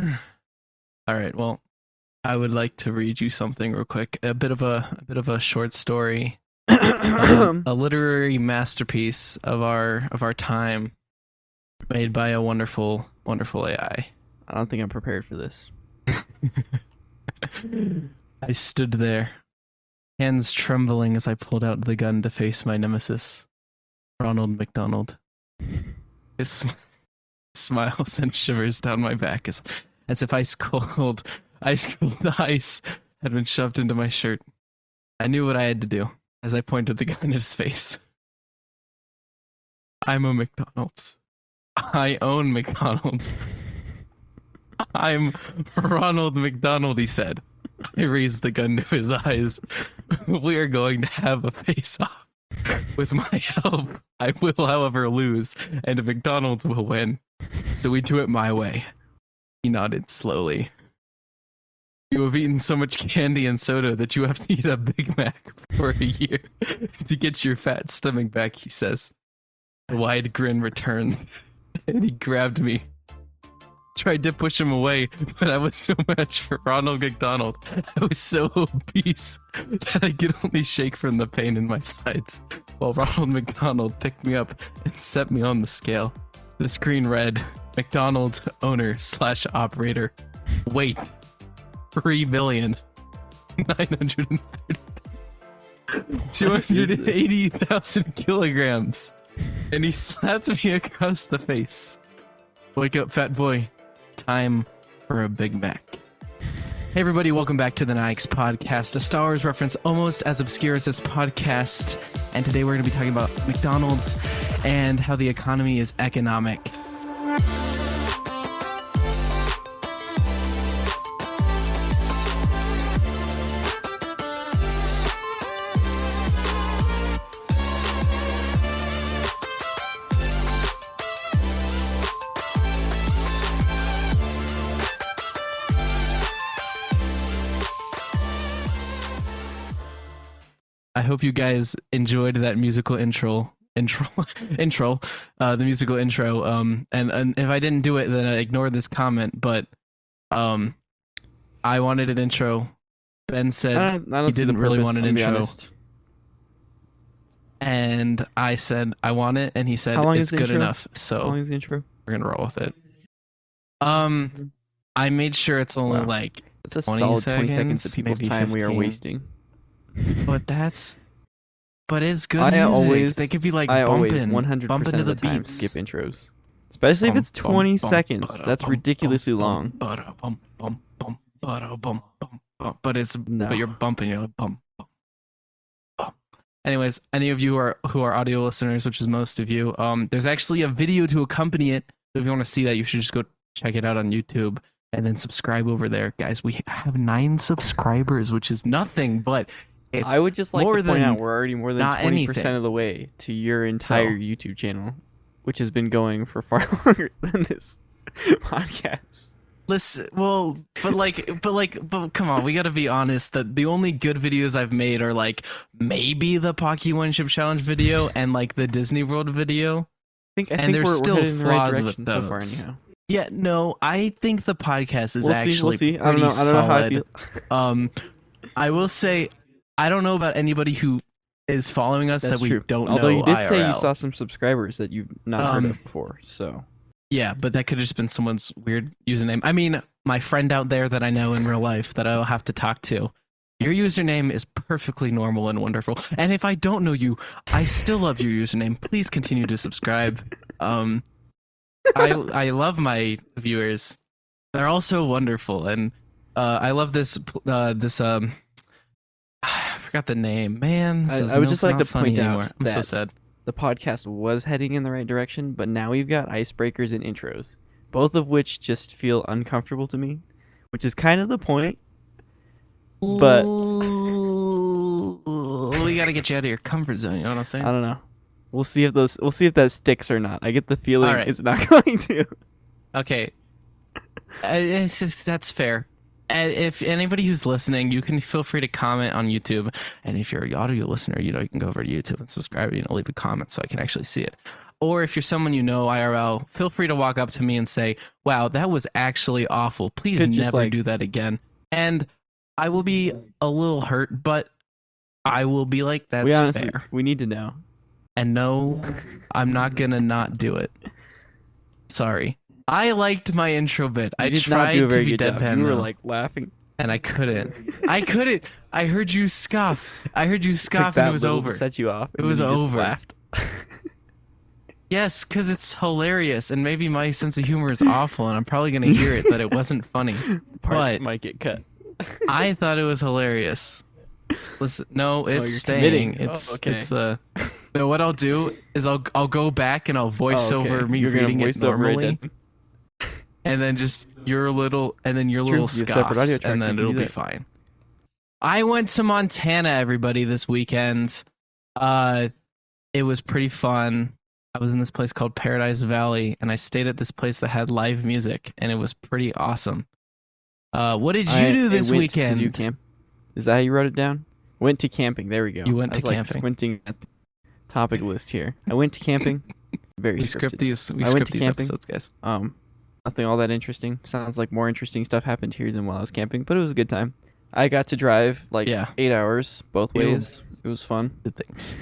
All right. Well, I would like to read you something real quick. A bit of a short story, a literary masterpiece of our time, made by a wonderful AI. I don't think I'm prepared for this. I stood there, hands trembling as I pulled out the gun to face my nemesis, Ronald McDonald. His smile sent shivers down my back as if ice cold ice had been shoved into my shirt. I knew what I had to do as I pointed the gun at his face. I'm a McDonald's. I own McDonald's. I'm Ronald McDonald, he said. I raised the gun to his eyes. We are going to have a face-off. With my help, I will, however, lose, and McDonald's will win. So we do it my way. He nodded slowly. You have eaten so much candy and soda that you have to eat a Big Mac for a year to get your fat stomach back, he says. A wide grin returned, and he grabbed me. Tried to push him away, but I was so much for Ronald McDonald. I was so obese that I could only shake from the pain in my sides, while Ronald McDonald picked me up and set me on the scale. The screen read, McDonald's owner/operator. Weight, 3,930,000 280,000 kilograms. And he slapped me across the face. Wake up, fat boy. Time for a Big Mac. Hey everybody, welcome back to the Nyix podcast, a Star Wars reference almost as obscure as this podcast. And today we're going to be talking about McDonald's and how the economy is economic. I hope you guys enjoyed that musical intro, the musical intro. And if I didn't do it, then I ignore this comment. But, I wanted an intro. Ben said he didn't really want an intro, and I said I want it, and he said it's good enough. So how long is the intro? We're gonna roll with it. I made sure it's only like it's a solid 20 seconds of people's time 15. We are wasting. But it's good music. They could be like bumping 100% to of the time beats. Skip intros, especially if it's 20 seconds. That's ridiculously long. But you're bumping. You're like bump. Anyways, any of you who are audio listeners, which is most of you, there's actually a video to accompany it. So if you want to see that, you should just go check it out on YouTube and then subscribe over there, guys. We have 9 subscribers, which is nothing, but I would just like to point out we're already more than 20% of the way to your entire YouTube channel, which has been going for far longer than this podcast. Listen, well, but come on, we gotta be honest that the only good videos I've made are like maybe the Pocky One Ship Challenge video and like the Disney World video. I think there's still we're flaws right with those. So far, anyhow. Yeah, no, I think the podcast is actually we'll see. pretty solid. I don't know how I feel. I will say, I don't know about anybody who is following us that we don't know. Although you did say you IRL. saw some subscribers that you've not heard of before, so. Yeah, but that could have just been someone's weird username. I mean, my friend out there that I know in real life that I'll have to talk to. Your username is perfectly normal and wonderful. And if I don't know you, I still love your username. Please continue to subscribe. I love my viewers. They're also wonderful, and I love this I forgot the name. Man, I would just like to point out I'm so sad. The podcast was heading in the right direction, but now we've got icebreakers and intros, both of which just feel uncomfortable to me, which is kind of the point. But we got to get you out of your comfort zone, you know what I'm saying? I don't know. We'll see if that sticks or not. I get the feeling it's not going to. Okay. That's fair. If anybody who's listening, you can feel free to comment on YouTube. And if you're an audio listener, you can go over to YouTube and subscribe and leave a comment so I can actually see it. or if you're someone you know IRL, feel free to walk up to me and say, "Wow, that was actually awful. Please Could just, never like- do that again." And I will be a little hurt, but I will be like, "That's We honestly, fair." we need to know. And no, I'm not gonna not do it. Sorry. I liked my intro bit. You I did not tried do a to very be good job. deadpan You were though, like laughing. and I couldn't. I couldn't. I heard you scoff. I heard you Took scoff, that and it was little over. to set you off. It and was then you just over. Laughed. Yes, because it's hilarious, and maybe my sense of humor is awful, and I'm probably gonna hear it that it wasn't funny. Part But might get cut. I thought it was hilarious. Listen, no, it's you're staying. committing. It's Oh, okay. it's No, what I'll do is I'll go back and I'll voice Oh, okay. over me You're gonna reading it voice over it, normally, and then just your little It's true. little You have separate scoffs, audio tracks, and then you can it'll do be that. fine. I went to Montana, everybody, this weekend. It was pretty fun. I was in this place called Paradise Valley, and I stayed at this place that had live music, and it was pretty awesome. What did you do this went weekend? To do camp. Is that how you wrote it down? Went to camping. There we go. You went I to was, like, camping. Squinting at the topic list here. I went to camping. Very We scripted. script these. We I went script to these camping. episodes, guys. Nothing all that interesting. Sounds like more interesting stuff happened here than while I was camping, but it was a good time. I got to drive like Yeah. 8 hours both Ew. ways. It was fun. Good things.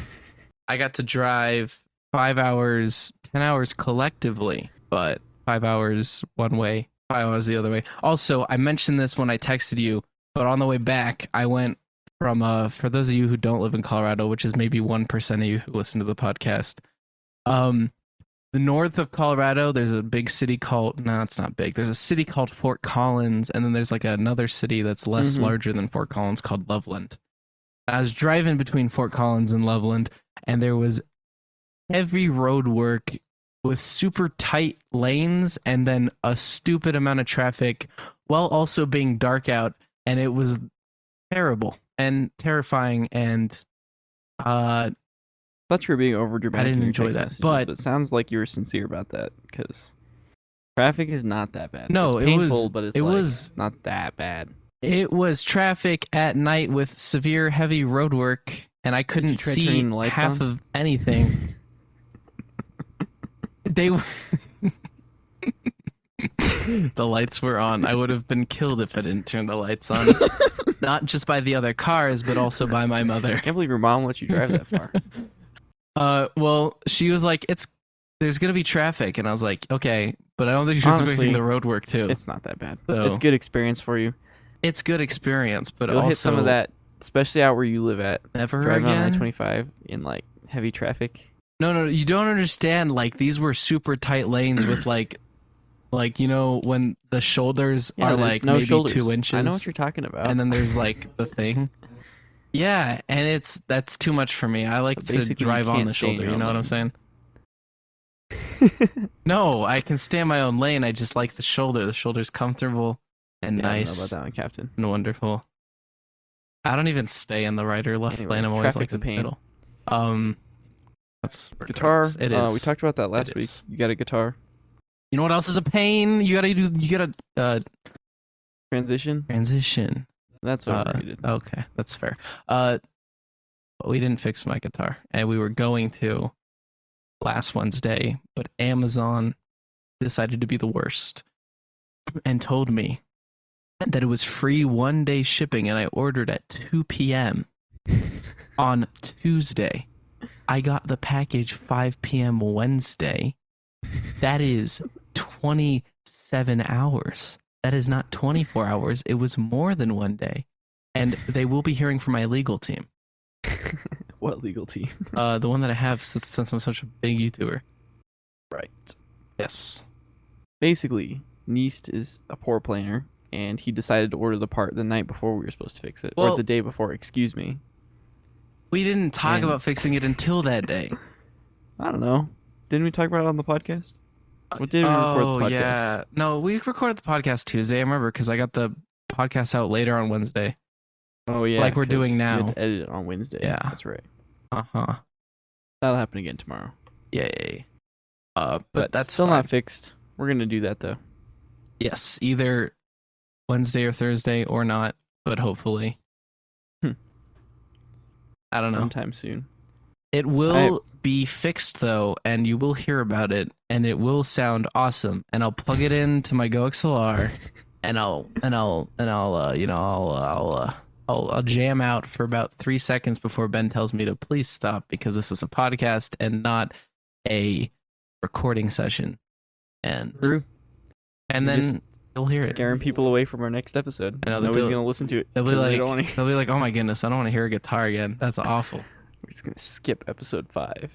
I got to drive 5 hours, 10 hours collectively, but 5 hours one way, 5 hours the other way. Also, I mentioned this when I texted you, but on the way back, I went from, for those of you who don't live in Colorado, which is maybe 1% of you who listen to the podcast, the north of Colorado, there's a big city called, no, it's not big. There's a city called Fort Collins, and then there's like another city that's less Mhm. larger than Fort Collins called Loveland. I was driving between Fort Collins and Loveland, and there was heavy road work with super tight lanes and then a stupid amount of traffic while also being dark out, and it was terrible and terrifying, and I thought you were being over dramatic. I didn't in your enjoy text that, messages, but- it sounds like you were sincere about that because traffic is not that bad. No, it's it was- painful, but it's it like, was- not that bad. it was traffic at night with severe heavy road work, and I couldn't try see turning the lights half on? of anything. They the lights were on. I would have been killed if I didn't turn the lights on. Not just by the other cars, but also by my mother. I can't believe your mom let you drive that far. Well, she was like, there's gonna be traffic, and I was like, okay, but I don't think she was Honestly, making the road work too. It's not that bad. So- It's good experience for you. It's good experience, but You'll also hit some of that, especially out where you live at. never Driving on again. I-25 in like heavy traffic. No, you don't understand. Like, these were super tight lanes with like you know when the shoulders Yeah, are there's like no maybe shoulders. 2 inches. I know what you're talking about. And then there's like the thing. Yeah, and that's too much for me. I like But to basically, you drive on can't the stay in shoulder. your You own know what I'm saying? No, I can stay in my own lane. I just like the shoulder. The shoulder's comfortable and Yeah, I don't know nice about that one, Captain. and wonderful. I don't even stay in the right or left Anyway, lane. I'm always like traffic's a in the pain. middle. That's Guitar. regardless. It is. We talked about that last It week. is. You got a guitar. You know what else is a pain? You gotta Transition. transition. That's overrated. Okay, that's fair. But we didn't fix my guitar, and we were going to last Wednesday, but Amazon decided to be the worst and told me that it was free 1-day shipping, and I ordered at 2 p.m. on Tuesday. I got the package 5 p.m. Wednesday. That is 27 hours. That is not 24 hours. It was more than 1 day. And they will be hearing from my legal team. What legal team? The one that I have since I'm such a big YouTuber. Right. Yes. Basically, Nyx is a poor planner, and he decided to order the part the night before we were supposed to fix it, Well- or the day before. Excuse me. We didn't talk And- about fixing it until that day. I don't know. Didn't we talk about it on the podcast? What did we record the podcast? Yeah. No, we recorded the podcast Tuesday. I remember because I got the podcast out later on Wednesday. Oh yeah, Like we're doing 'cause you had now. to edit it on Wednesday. Yeah. That's right. Uh-huh. That'll happen again tomorrow. Yay. But that's still fine. not fixed. We're gonna do that though. Yes, either Wednesday or Thursday or not, but hopefully. Hmm. I don't know. Sometime soon. It will be fixed though, and you will hear about it, and it will sound awesome. And I'll plug it into my GoXLR, and I'll jam out for about 3 seconds before Ben tells me to please stop because this is a podcast and not a recording session. And True. And You're just then you'll hear it. Scaring people away from our next episode. I know, Nobody's gonna listen to it. They'll be 'cause they like, don't wanna- they'll be like, oh my goodness, I don't want to hear a guitar again. That's awful. We're just gonna skip episode 5.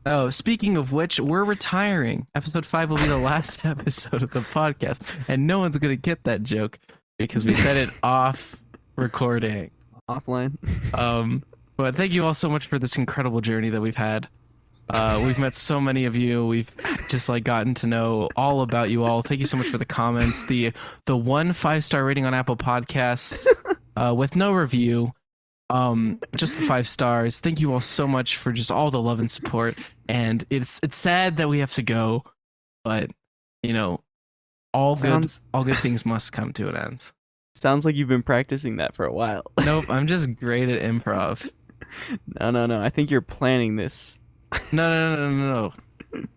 Oh, speaking of which, we're retiring. Episode 5 will be the last episode of the podcast, and no one's gonna get that joke because we said it off recording. Offline. But thank you all so much for this incredible journey that we've had. We've met so many of you. We've just like gotten to know all about you all. Thank you so much for the comments. The 1 5-star rating on Apple Podcasts with no review. Just the 5 stars. Thank you all so much for just all the love and support. And it's sad that we have to go, but you know, all good things must come to an end. Sounds like you've been practicing that for a while. Nope, I'm just great at improv. No. I think you're planning this. No.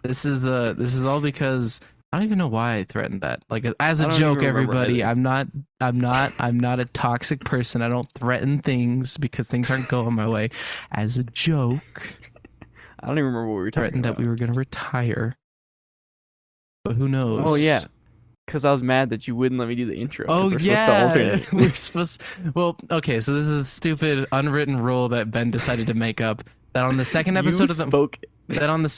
This is all because I don't even know why I threatened that. Like as a joke, everybody. I'm not a toxic person. I don't threaten things because things aren't going my way. As a joke, I don't even remember what we were talking threatened about. that we were gonna retire. But who knows? Oh yeah. Because I was mad that you wouldn't let me do the intro. Oh we're yeah, supposed to alternate. we're supposed. Well, okay, so this is a stupid unwritten rule that Ben decided to make up. That on the second episode of the that on the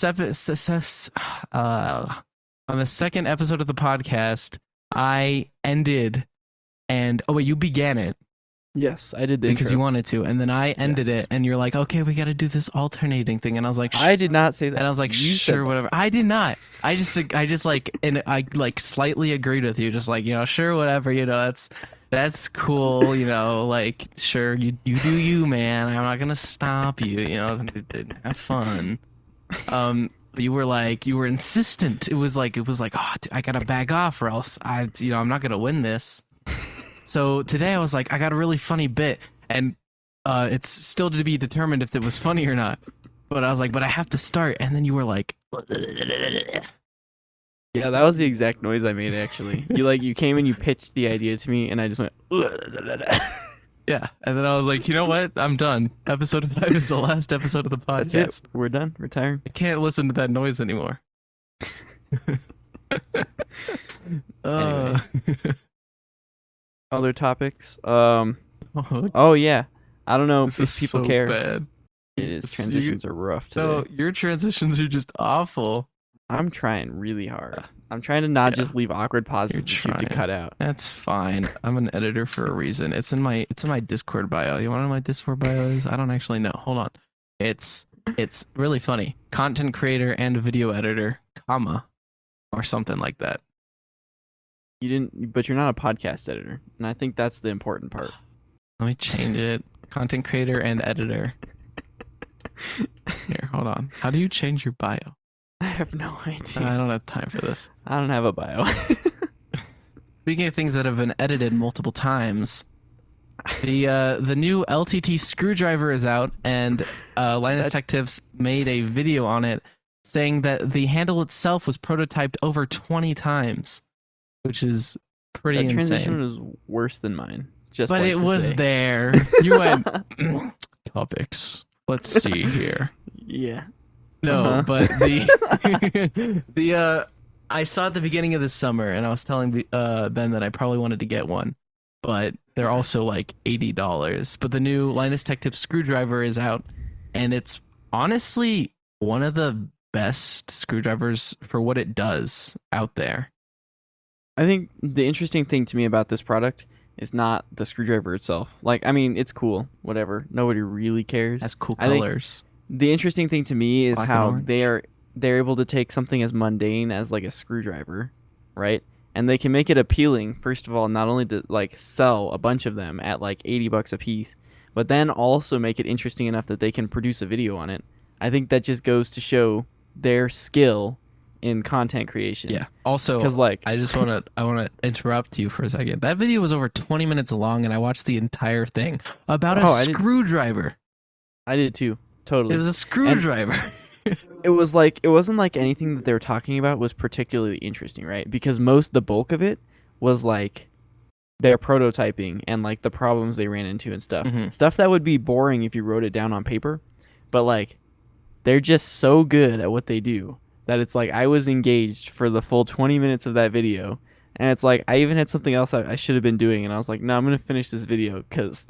second episode of the podcast, I ended and oh wait, you began it Yes, I did the because intro. you wanted to, and then I ended Yes. it, and you're like, okay, we got to do this alternating thing, and I was like, I did not say that. and I was like, You said sure, that. whatever. I did not. I just like, and I like slightly agreed with you, just like, you know, sure, whatever, you know, that's cool, you know, like, sure, you do you, man. I'm not gonna stop you, you know, have fun. But you were insistent. It was like, oh, I gotta back off, or else I'm not gonna win this. So today I was like, I got a really funny bit, and it's still to be determined if it was funny or not. But I was like, but I have to start, and then you were like, Yeah, that was the exact noise I made actually. You came and you pitched the idea to me, and I just went. yeah. And then I was like, you know what? I'm done. Episode 5 is the last episode of the podcast. That's it. We're done. Retiring. I can't listen to that noise anymore. Anyway. Other topics. Oh, Oh yeah. I don't know this if is people so care. bad. It is. Transitions are rough today. No, your transitions are just awful. I'm trying really hard. I'm trying to not Yeah. just leave awkward pauses that you have to trying. cut out. That's fine. I'm an editor for a reason. It's in my Discord bio. You want to know what my Discord bio is? I don't actually know. Hold on. It's really funny. Content creator and video editor, comma, or something like that. You didn't, but you're not a podcast editor, and I think that's the important part. Let me change it. Content creator and editor. Here, hold on. How do you change your bio? I have no idea. I don't have time for this. I don't have a bio. Speaking of things that have been edited multiple times, the new LTT screwdriver is out, and Linus Tech Tips made a video on it saying that the handle itself was prototyped over 20 times, which is pretty That transition insane. was worse than mine. Just But like it to was say. there. You went topics. Let's see here. Yeah. No, Uh-huh. but the I saw at the beginning of the summer, and I was telling Ben that I probably wanted to get one, but they're also like $80. But the new Linus Tech Tips screwdriver is out, and it's honestly one of the best screwdrivers for what it does out there. I think the interesting thing to me about this product is not the screwdriver itself. Like, I mean, it's cool, whatever. Nobody really cares. It has cool I think colors. The interesting thing to me is Black and how orange. they're able to take something as mundane as like a screwdriver, right? And they can make it appealing, first of all, not only to like sell a bunch of them at like $80 a piece, but then also make it interesting enough that they can produce a video on it. I think that just goes to show their skill in content creation. Yeah. Also, Because like I want to interrupt you for a second. That video was over 20 minutes long, and I watched the entire thing about a Oh, I didn't- screwdriver. I did too. totally. It was a And screwdriver. it was like it wasn't like anything that they were talking about was particularly interesting, right? Because the bulk of it was like their prototyping and like the problems they ran into and stuff. Hmm. Stuff that would be boring if you wrote it down on paper, but like they're just so good at what they do that it's like I was engaged for the full 20 minutes of that video. And it's like I even had something else I should have been doing, and I was like, "No, I'm gonna finish this video because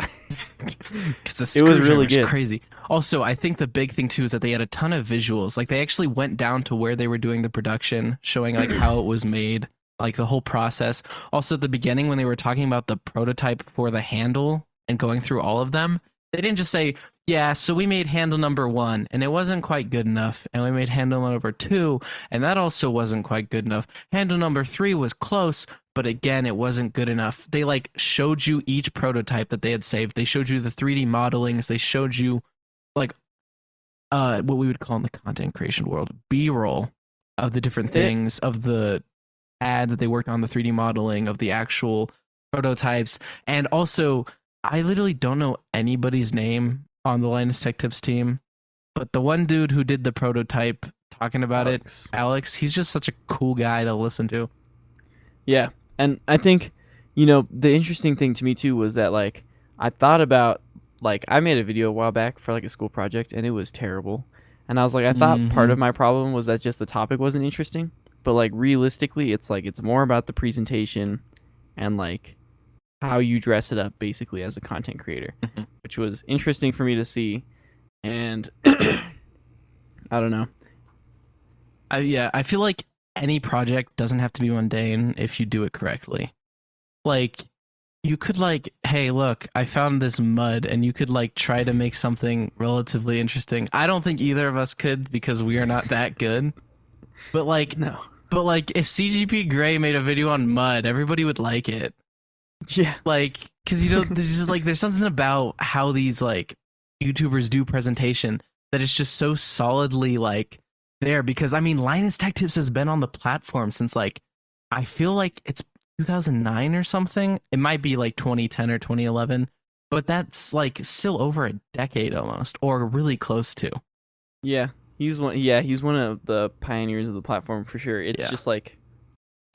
Because the it was really screwdriver's good." crazy. Also, I think the big thing too is that they had a ton of visuals. Like they actually went down to where they were doing the production, showing like how it was made, like the whole process. Also, at the beginning when they were talking about the prototype for the handle and going through all of them, they didn't just say, "Yeah, so we made handle number 1 and it wasn't quite good enough, and we made handle number 2 and that also wasn't quite good enough. Handle number 3 was close, but again, it wasn't good enough." They like showed you each prototype that they had saved. They showed you the 3D modelings. They showed you like what we would call in the content creation world B-roll of the different things, of the ad that they worked on, the 3D modeling of the actual prototypes. And also, I literally don't know anybody's name on the Linus Tech Tips team, but the one dude who did the prototype talking about Alex. it, Alex, he's just such a cool guy to listen to. Yeah, and I think the interesting thing to me too was that like I thought about like I made a video a while back for like a school project and it was terrible, and I was like I thought part of my problem was that just the topic wasn't interesting, but like realistically it's like it's more about the presentation and like how you dress it up basically as a content creator, Mhm. which was interesting for me to see, and I don't know. Yeah, I feel like any project doesn't have to be mundane if you do it correctly. Like, you could like, hey, look, I found this mud, and you could like try to make something relatively interesting. I don't think either of us could because we are not that good. But like, No. if CGP Grey made a video on mud, everybody would like it. Yeah. Like, because there's just like there's something about how these like YouTubers do presentation that is just so solidly like there. Because I mean, Linus Tech Tips has been on the platform since like I feel like it's 2009 or something. It might be like 2010 or 2011, but that's like still over a decade almost, or really close to. Yeah. He's one. Yeah, he's one of the pioneers of the platform for sure. It's Yeah. just like,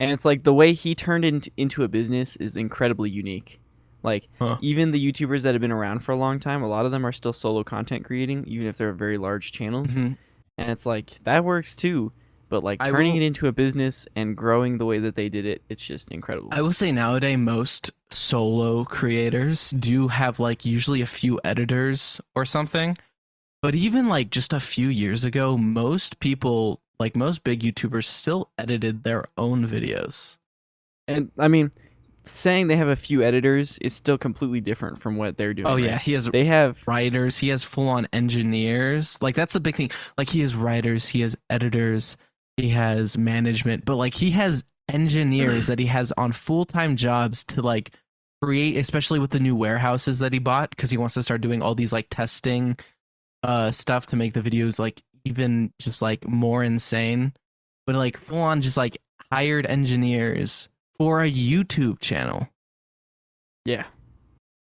and it's like the way he turned it into a business is incredibly unique. Like Huh. even the YouTubers that have been around for a long time, a lot of them are still solo content creating, even if they're very large channels. Mhm. And it's like that works too. But like I turning will- it into a business and growing the way that they did it, it's just incredible. I will say nowadays most solo creators do have like usually a few editors or something. But even like just a few years ago, most people, like most big YouTubers, still edited their own videos. And I mean, saying they have a few editors is still completely different from what they're doing. Oh right? yeah, he has They have writers, he has full on engineers. Like that's the big thing. Like he has writers, he has editors, he has management, but like he has engineers that he has on full-time jobs to like create, especially with the new warehouses that he bought, because he wants to start doing all these like testing stuff to make the videos like even just like more insane. But like full on just like hired engineers for a YouTube channel. yeah.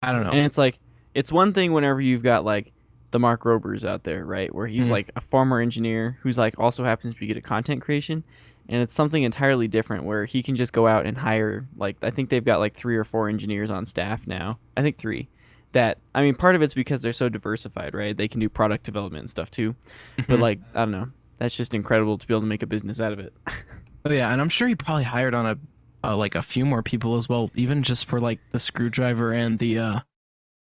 I don't know. And it's like it's one thing whenever you've got like the Mark Robers out there, right? Where he's Mhm. like a former engineer who's like also happens to be good at content creation. And it's something entirely different where he can just go out and hire like I think they've got like 3 or 4 engineers on staff now. I think 3. That I mean part of it's because they're so diversified, right? They can do product development and stuff too. But Mhm. like I don't know. That's just incredible to be able to make a business out of it. Oh yeah, and I'm sure he probably hired on like a few more people as well, even just for like the screwdriver and the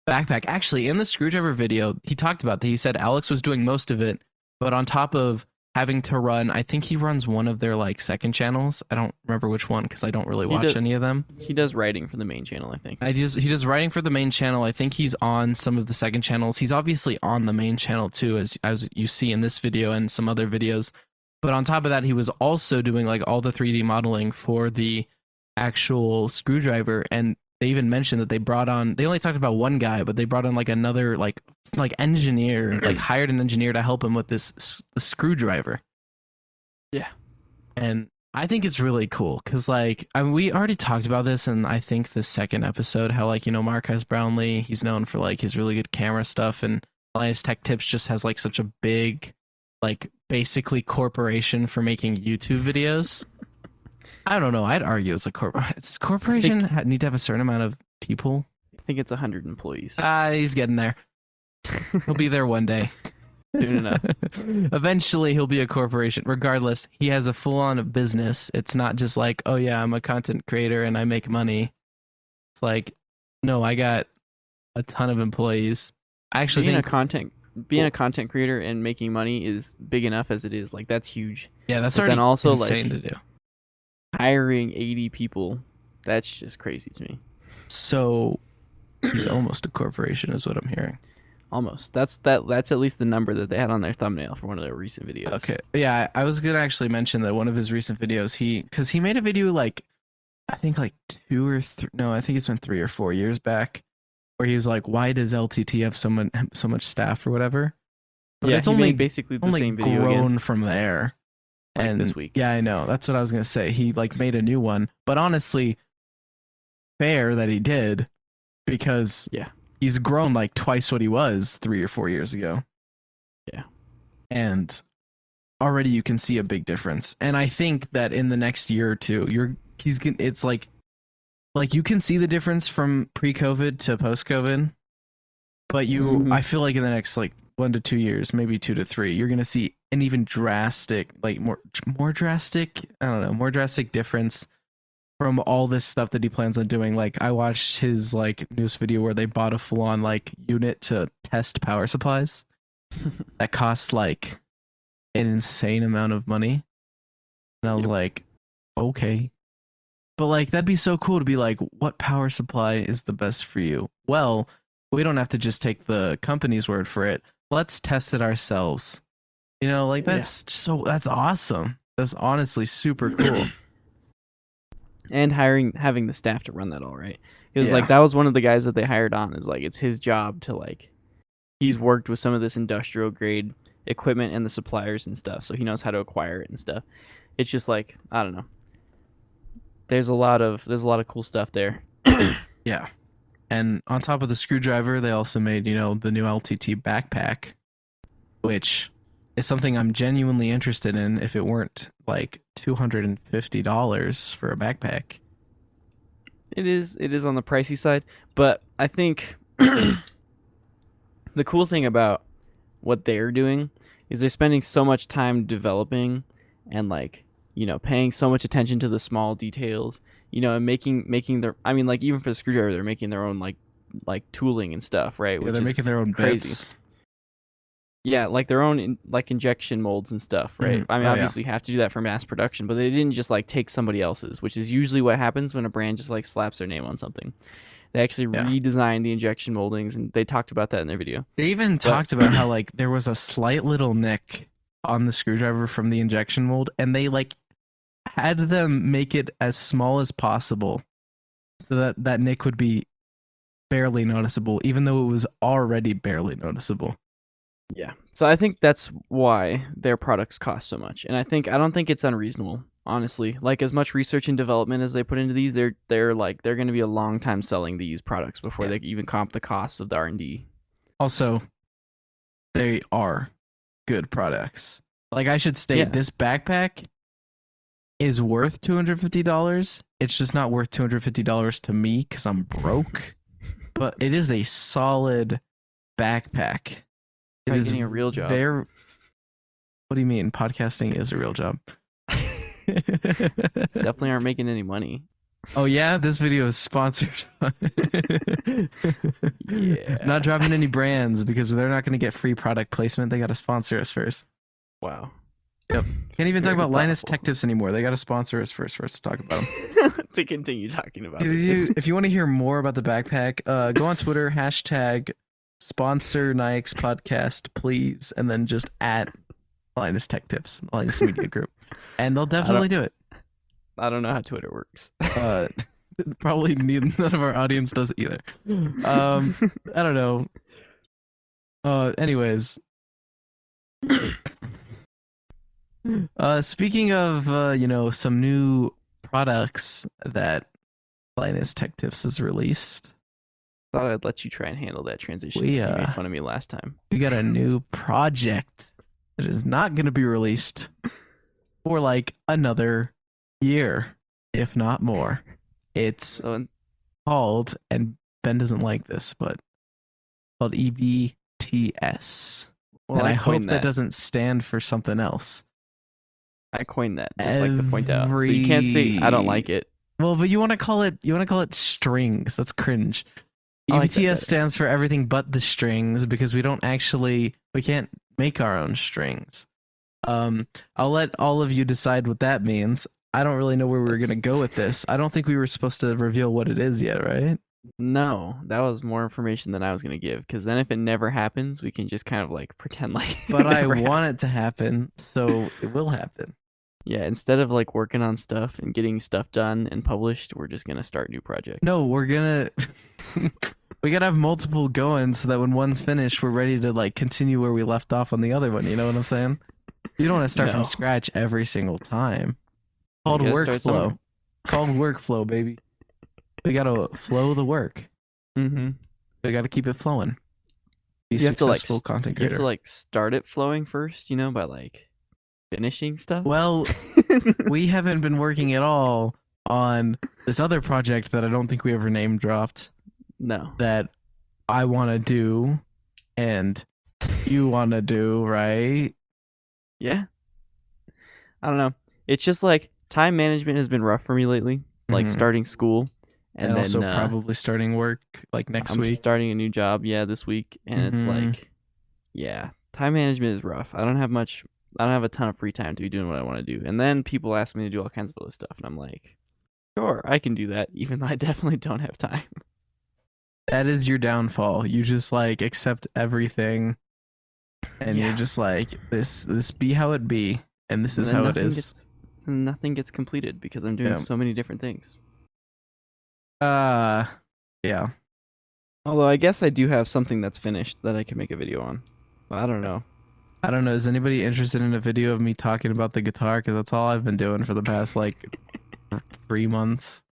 backpack. Actually, in the screwdriver video, he talked about that. He said Alex was doing most of it, but on top of having to run, I think he runs one of their like second channels. I don't remember which one because I don't really He watch does. any of them. He does writing for the main channel, I think. He does writing for the main channel. I think he's on some of the second channels. He's obviously on the main channel too, as you see in this video and some other videos. But on top of that, he was also doing like all the 3D modeling for the actual screwdriver. And they even mentioned that they only talked about one guy, but they brought on like another like engineer, like hired an engineer to help him with this screwdriver. Yeah. And I think it's really cool because like we already talked about this in I think the second episode, how like Marquez Brownlee, he's known for like his really good camera stuff and Linus Tech Tips just has like such a big, like basically corporation for making YouTube videos. I don't know. I'd argue it's a Does corporation need to have a certain amount of people? I think it's 100 employees. He's getting there. He'll be there one day. Soon enough. Eventually, he'll be a corporation. Regardless, he has a full-on business. It's not just like, oh yeah, I'm a content creator and I make money. It's like, no, I got a ton of employees. I actually think being a content creator and making money is big enough as it is. Like that's huge. Yeah, that's But already then also insane like to do. hiring 80 people, that's just crazy to me. So he's almost a corporation, is what I'm hearing. Almost. That's at least the number that they had on their thumbnail for one of their recent videos. Okay. Yeah, I was gonna actually mention that one of his recent videos, because he made a video like, I think like I think it's been 3 or 4 years back, where he was like, "Why does LTT have so much staff or whatever?" But yeah, it's he only made basically the only same video grown again. from there. Like And this week. yeah, I know. That's what I was gonna say. He like made a new one, but honestly, fair that he did, because Yeah. he's grown like twice what he was 3 or 4 years ago. Yeah. And already you can see a big difference. And I think that in the next year or two, it's like you can see the difference from pre-COVID to post-COVID, but I feel like in the next like 1 to 2 years, maybe 2 to 3, you're gonna see an even drastic, like more drastic, I don't know, more drastic difference from all this stuff that he plans on doing. Like I watched his like newest video where they bought a full-on like unit to test power supplies that cost like an insane amount of money, and I was like, okay. But like that'd be so cool to be like, what power supply is the best for you? Well, we don't have to just take the company's word for it. Let's test it ourselves. You know, like that's awesome. That's honestly super cool. And having the staff to run that all, right? Because Yeah. like that was one of the guys that they hired on, is like it's his job to like, he's worked with some of this industrial grade equipment and the suppliers and stuff, so he knows how to acquire it and stuff. It's just like, I don't know. There's a lot of cool stuff there. Yeah. And on top of the screwdriver, they also made, you know, the new LTT backpack, which is something I'm genuinely interested in if it weren't like $250 for a backpack. It is on the pricey side, but I think the cool thing about what they're doing is they're spending so much time developing and like, you know, paying so much attention to the small details, you know, and making their, I mean, like even for the screwdriver, they're making their own like tooling and stuff, right? Yeah, they're making their own crazy. bits. Yeah, like their own like injection molds and stuff, right? Mhm. I mean, Oh, obviously you have to do that for mass production, but they didn't just like take somebody else's, which is usually what happens when a brand just like slaps their name on something. They actually redesigned the injection moldings, and they talked about that in their video. They even talked about how like there was a slight little nick on the screwdriver from the injection mold, and they like had them make it as small as possible so that that nick would be barely noticeable, even though it was already barely noticeable. Yeah. So I think that's why their products cost so much. And I don't think it's unreasonable, honestly. Like as much research and development as they put into these, they're going to be a long time selling these products before they even comp the costs of the R&D. Also, they are good products. Like I should state, this backpack is worth $250. It's just not worth $250 to me because I'm broke. But it is a solid backpack. It is getting a real job. What do you mean? Podcasting is a real job. Definitely aren't making any money. Oh yeah, this video is sponsored. Yeah. Not dropping any brands because they're not going to get free product placement. They got to sponsor us first. Wow. Yep. Can't even talk Very about Linus thoughtful. Tech Tips anymore. They got to sponsor us first for us to talk about them. To continue talking about this. If you want to hear more about the backpack, go on Twitter, hashtag sponsor Nyix podcast, please, and then just at Linus Tech Tips, Linus Media Group, and they'll definitely do it. I don't know how Twitter works. Probably none of our audience does either. I don't know. Anyways, speaking of you know, some new products that Linus Tech Tips has released. thought I'd let you try and handle that transition We, because you made fun of me last time. We got a new project that is not going to be released for like another year, if not more. It's So called, and Ben doesn't like this, but called EVTS. well, and I hope coined that doesn't stand for something else. I coined that just like to point out. So you can't say I don't like it. Well, but you want to call it strings. That's cringe. I like that EVTS better. stands for everything but the strings because we can't make our own strings. I'll let all of you decide what that means. I don't really know where we were going to go with this. I don't think we were supposed to reveal what it is yet, right? No, that was more information than I was going to give because then if it never happens, we can just kind of like pretend like But I want it to happen, so it will happen. Yeah, instead of like working on stuff and getting stuff done and published, we're just going to start new projects. No, we're going to we got to have multiple going so that when one's finished, we're ready to like continue where we left off on the other one, you know what I'm saying? You don't want to start from scratch every single time. Called workflow. Called workflow, baby. We gotta flow the work. Mm-hmm. We gotta keep it flowing. Be you have to like content creator. You have to like start it flowing first, you know, by like finishing stuff. Well, we haven't been working at all on this other project that I don't think we ever name dropped. No. That I want to do, and you want to do, right? Yeah. I don't know. It's just like time management has been rough for me lately. Like starting school. And then, also probably starting work like next week. I'm starting a new job, this week. And it's like, time management is rough. I don't have a ton of free time to be doing what I want to do. And then people ask me to do all kinds of other stuff. And I'm like, sure, I can do that, even though I definitely don't have time. That is your downfall. You just like accept everything. And you're just like, this be how it be. And this is how it is. Nothing gets completed because I'm doing so many different things. Yeah. Although I guess I do have something that's finished that I can make a video on. But I don't know. Is anybody interested in a video of me talking about the guitar? Because that's all I've been doing for the past like 3 months.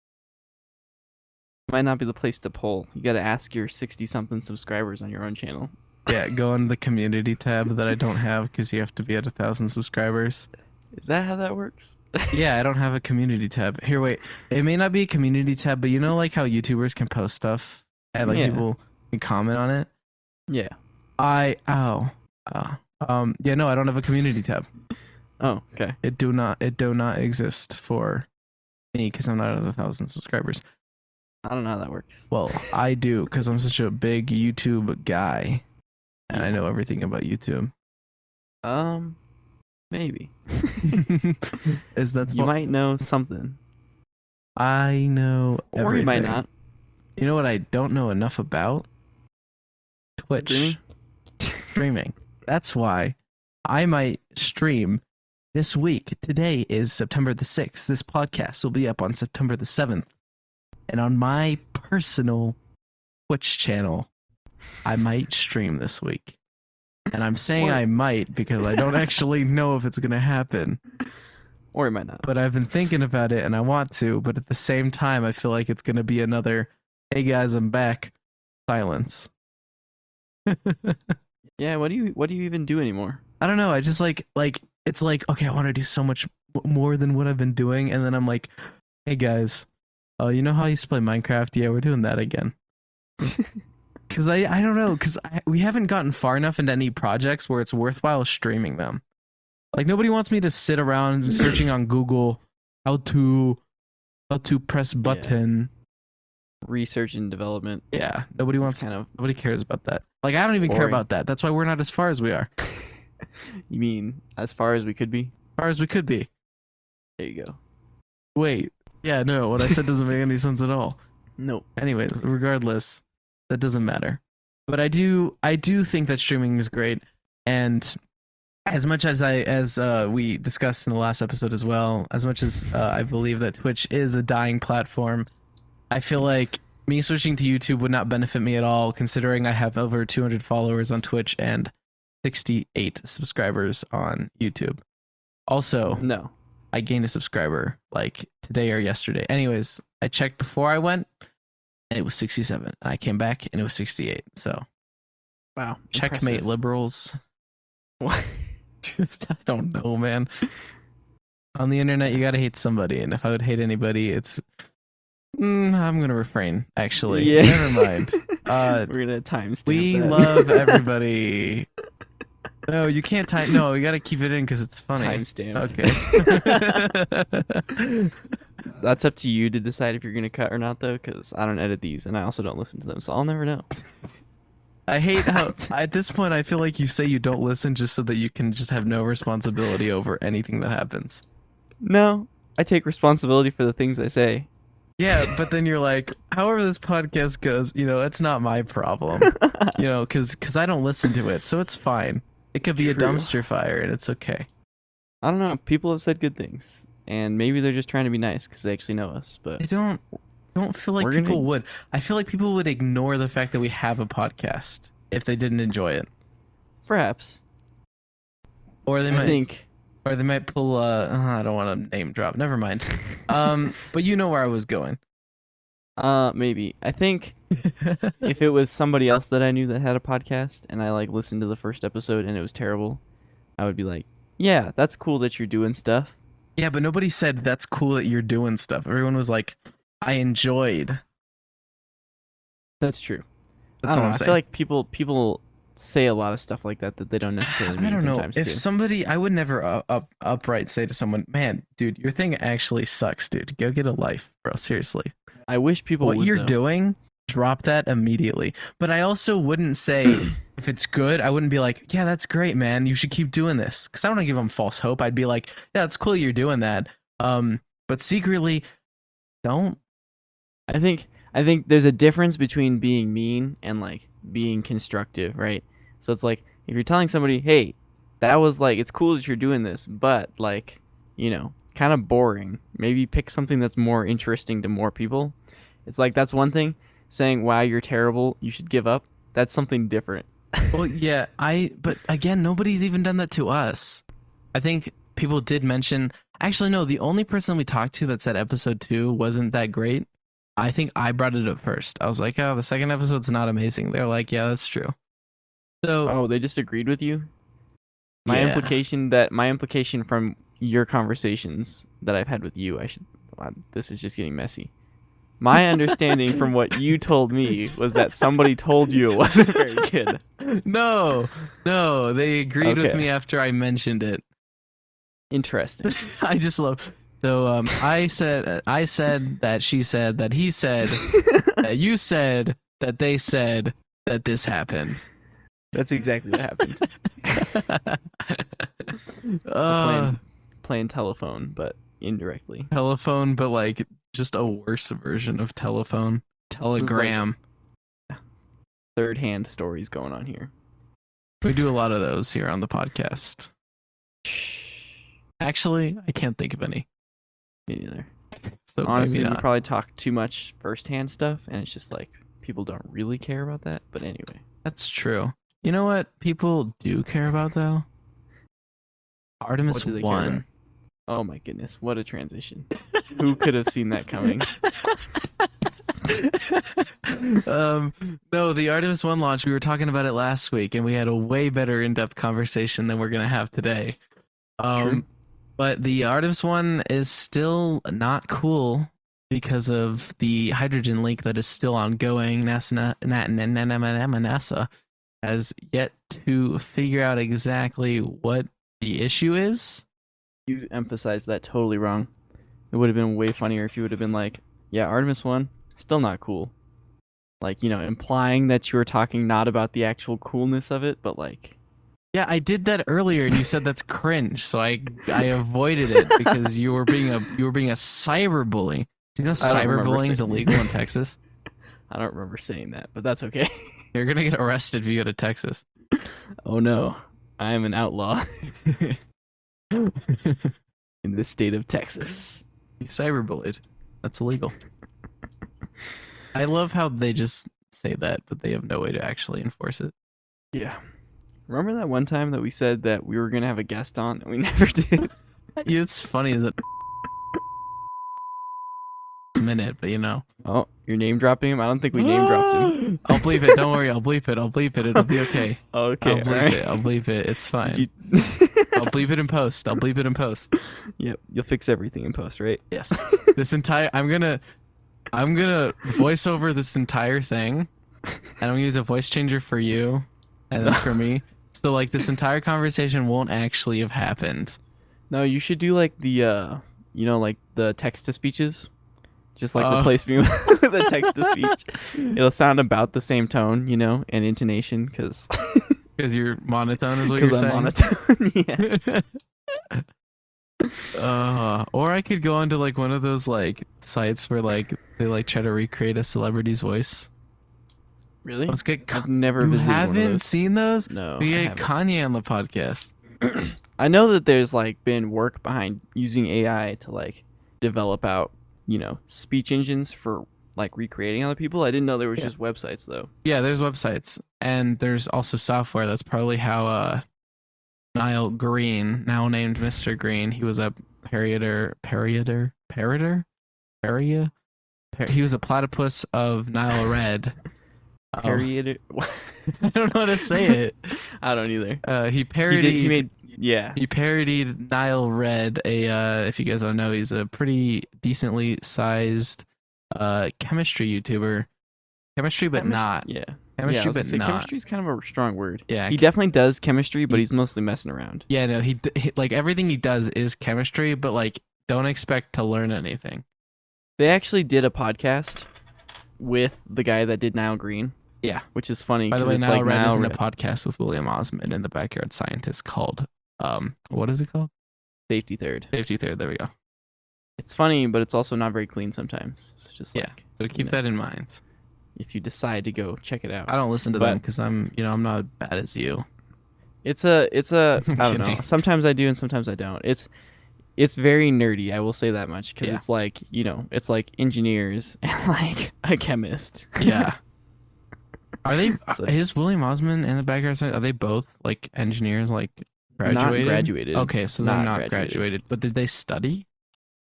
Might not be the place to poll. You got to ask your 60-something subscribers on your own channel. Yeah, go on the community tab that I don't have because you have to be at 1,000 subscribers. Is that how that works? Yeah, I don't have a community tab. Here, wait. It may not be a community tab, but you know like how YouTubers can post stuff and like people can comment on it? Yeah. Yeah, no, I don't have a community tab. Oh, okay. It do not exist for me because I'm not at 1,000 subscribers. I don't know how that works. Well, I do because I'm such a big YouTube guy and I know everything about YouTube. Maybe. You might know something. I know everything. Or you might not. You know what I don't know enough about? Twitch. Streaming. That's why I might stream this week. Today is September the 6th. This podcast will be up on September the 7th. And on my personal Twitch channel, I might stream this week. And I'm saying I might because I don't actually know if it's going to happen. Or it might not. But I've been thinking about it and I want to, but at the same time I feel like it's going to be another, hey guys, I'm back. Silence. Yeah, what do you even do anymore? I don't know. I just like it's like, okay, I want to do so much more than what I've been doing, and then I'm like, hey guys, oh, you know how I used to play Minecraft? Yeah, we're doing that again. Because I don't know, because we haven't gotten far enough into any projects where it's worthwhile streaming them. Like nobody wants me to sit around searching on Google how to press button. Research and development. Yeah, nobody cares about that. Like I don't even care about that. That's why we're not as far as we are. You mean as far as we could be? As far as we could be. There you go. Wait. Yeah, no, what I said doesn't make any sense at all. No. Anyways, regardless, that doesn't matter. But I do think that streaming is great, and as much as we discussed in the last episode as well, as much as I believe that Twitch is a dying platform, I feel like me switching to YouTube would not benefit me at all, considering I have over 200 followers on Twitch and 68 subscribers on YouTube. Also, no, I gained a subscriber like today or yesterday. Anyways, I checked before I went, and it was 67. I came back and it was 68. So Wow. checkmate, Impressive. liberals. What? I don't know, man. On the internet, you gotta hate somebody, and if I would hate anybody, it's I'm gonna refrain. Actually, Yeah. never mind. We're gonna timestamp We that. love everybody. No, you can't time. No, we gotta keep it in because it's funny. Timestamp. Okay. That's up to you to decide if you're gonna cut or not, though, because I don't edit these, and I also don't listen to them, so I'll never know. I hate how at this point I feel like you say you don't listen just so that you can just have no responsibility over anything that happens. No, I take responsibility for the things I say. Yeah, but then you're like, however this podcast goes, it's not my problem. Because I don't listen to it, so it's fine. It could be a True. dumpster fire, and it's okay. I don't know. People have said good things, and maybe they're just trying to be nice because they actually know us. But I don't feel like We're people gonna- would. I feel like people would ignore the fact that we have a podcast if they didn't enjoy it, perhaps or they I might, think. or they might pull. I don't want to name drop. Never mind. But you know where I was going. Maybe I think if it was somebody else that I knew that had a podcast and I like listened to the first episode and it was terrible, I would be like, yeah, that's cool that you're doing stuff. Yeah, but nobody said that's cool that you're doing stuff. Everyone was like, I enjoyed. That's true. That's I don't all know. I'm I saying. feel like people say a lot of stuff like that they don't necessarily mean I don't know. sometimes If too. somebody, I would never upright say to someone, man, dude, your thing actually sucks, dude. Go get a life, bro. Seriously. I wish people What would, you're though. doing, drop that immediately. But I also wouldn't say, if it's good, I wouldn't be like, yeah, that's great, man. You should keep doing this. Because I don't want to give them false hope. I'd be like, yeah, it's cool you're doing that. But secretly, don't. I think there's a difference between being mean and like being constructive, right? So it's like if you're telling somebody, "Hey, that was like it's cool that you're doing this, but like, kind of boring. Maybe pick something that's more interesting to more people." It's like that's one thing. Saying, "Wow, you're terrible. You should give up." That's something different. Well, yeah, but again, nobody's even done that to us. I think people did mention. Actually, no, the only person we talked to that said episode 2 wasn't that great. I think I brought it up first. I was like, oh, the second episode's not amazing. They're like, yeah, that's true. So, Oh, they just agreed with you? My yeah. implication from your conversations that I've had with you, this is just getting messy. My understanding from what you told me was that somebody told you it wasn't very good. No, they agreed with Okay. me after I mentioned it. Interesting. I just love. So, I said that she said that he said that you said that they said that this happened. That's exactly what happened. Playing telephone, but indirectly. Telephone, but like just a worse version of telephone. Telegram. Third-hand stories going on here. We do a lot of those here on the podcast. Actually, I can't think of any. Me neither. So Honestly, maybe we not. probably talk too much first-hand stuff, and it's just like people don't really care about that. But anyway, That's true. You know what people do care about though? Artemis what do they care 1. about? Oh my goodness, what a transition! Who could have seen that coming? No, the Artemis 1 launch, we were talking about it last week and we had a way better in-depth conversation than we're going to have today. True. But the Artemis 1 is still not cool because of the hydrogen leak that is still ongoing. NASA has yet to figure out exactly what the issue is. You emphasized that totally wrong. It would have been way funnier if you would have been like, yeah, Artemis 1, still not cool. Like, implying that you were talking not about the actual coolness of it, but like... Yeah, I did that earlier and you said that's cringe, so I avoided it because you were being a cyberbully. Do you know I don't remember cyberbullying is saying illegal in Texas? I don't remember saying that, but that's okay. You're going to get arrested if you go to Texas. Oh no, I am an outlaw in the state of Texas. You cyberbullied. That's illegal. I love how they just say that, but they have no way to actually enforce it. Yeah. Remember that one time that we said that we were going to have a guest on and we never did? It's funny is that minute, but you know. Oh, you're name dropping him? I don't think we name dropped him. I'll bleep it. Don't worry. I'll bleep it. I'll bleep it. It'll be okay. Okay. I'll bleep alright. it. I'll bleep it. It's fine. You... I'll bleep it in post. I'll bleep it in post. Yep, you'll fix everything in post, right? Yes. I'm gonna voice over this entire thing, and I'm gonna use a voice changer for you, and then for me. So like this entire conversation won't actually have happened. No, you should do like the like the text to speeches. Just like replace me with a text to speech. It'll sound about the same tone, and intonation, because your monotone is what you're saying. I'm monotone. Yeah. Or I could go onto like one of those like sites where like they like try to recreate a celebrity's voice. Really? Let's get. I've never You visited one of haven't those. seen those? No. We I get haven't. Kanye on the podcast. I know that there's like been work behind using AI to like develop out, speech engines for like recreating other people. I didn't know there was just websites though. Yeah, there's websites, and there's also software. That's probably how Niall Green, now named Mr. Green, he was a parroter. He was a platypus of Nile Red. Period. I don't know how to say it. I don't either. He parodied. Yeah. He parodied Nile Red. If you guys don't know, he's a pretty decently sized chemistry YouTuber. Chemistry, but not. Yeah. Chemistry, but not. Chemistry is kind of a strong word. Yeah. He definitely does chemistry, but he's mostly messing around. Yeah, no, he like everything he does is chemistry, but like don't expect to learn anything. They actually did a podcast with the guy that did Nile Green. Yeah. Which is funny. By the way, it's Nile like Red is in a Red. podcast with William Osmond and the Backyard Scientist called what is it called? Safety Third. Safety Third, there we go. It's funny, but it's also not very clean sometimes. It's just like, so keep that in mind. If you decide to go check it out. I don't listen to them because I'm not as bad as you. It's a I I'm don't know. kidding. Sometimes I do and sometimes I don't. It's very nerdy, I will say that much, because it's like, it's like engineers and like a chemist. Yeah. Are they So- is William Osmond and the Backyard Scientist, are they both like engineers like graduated? Not graduated. Okay, so they're not graduated. graduated, but did they study?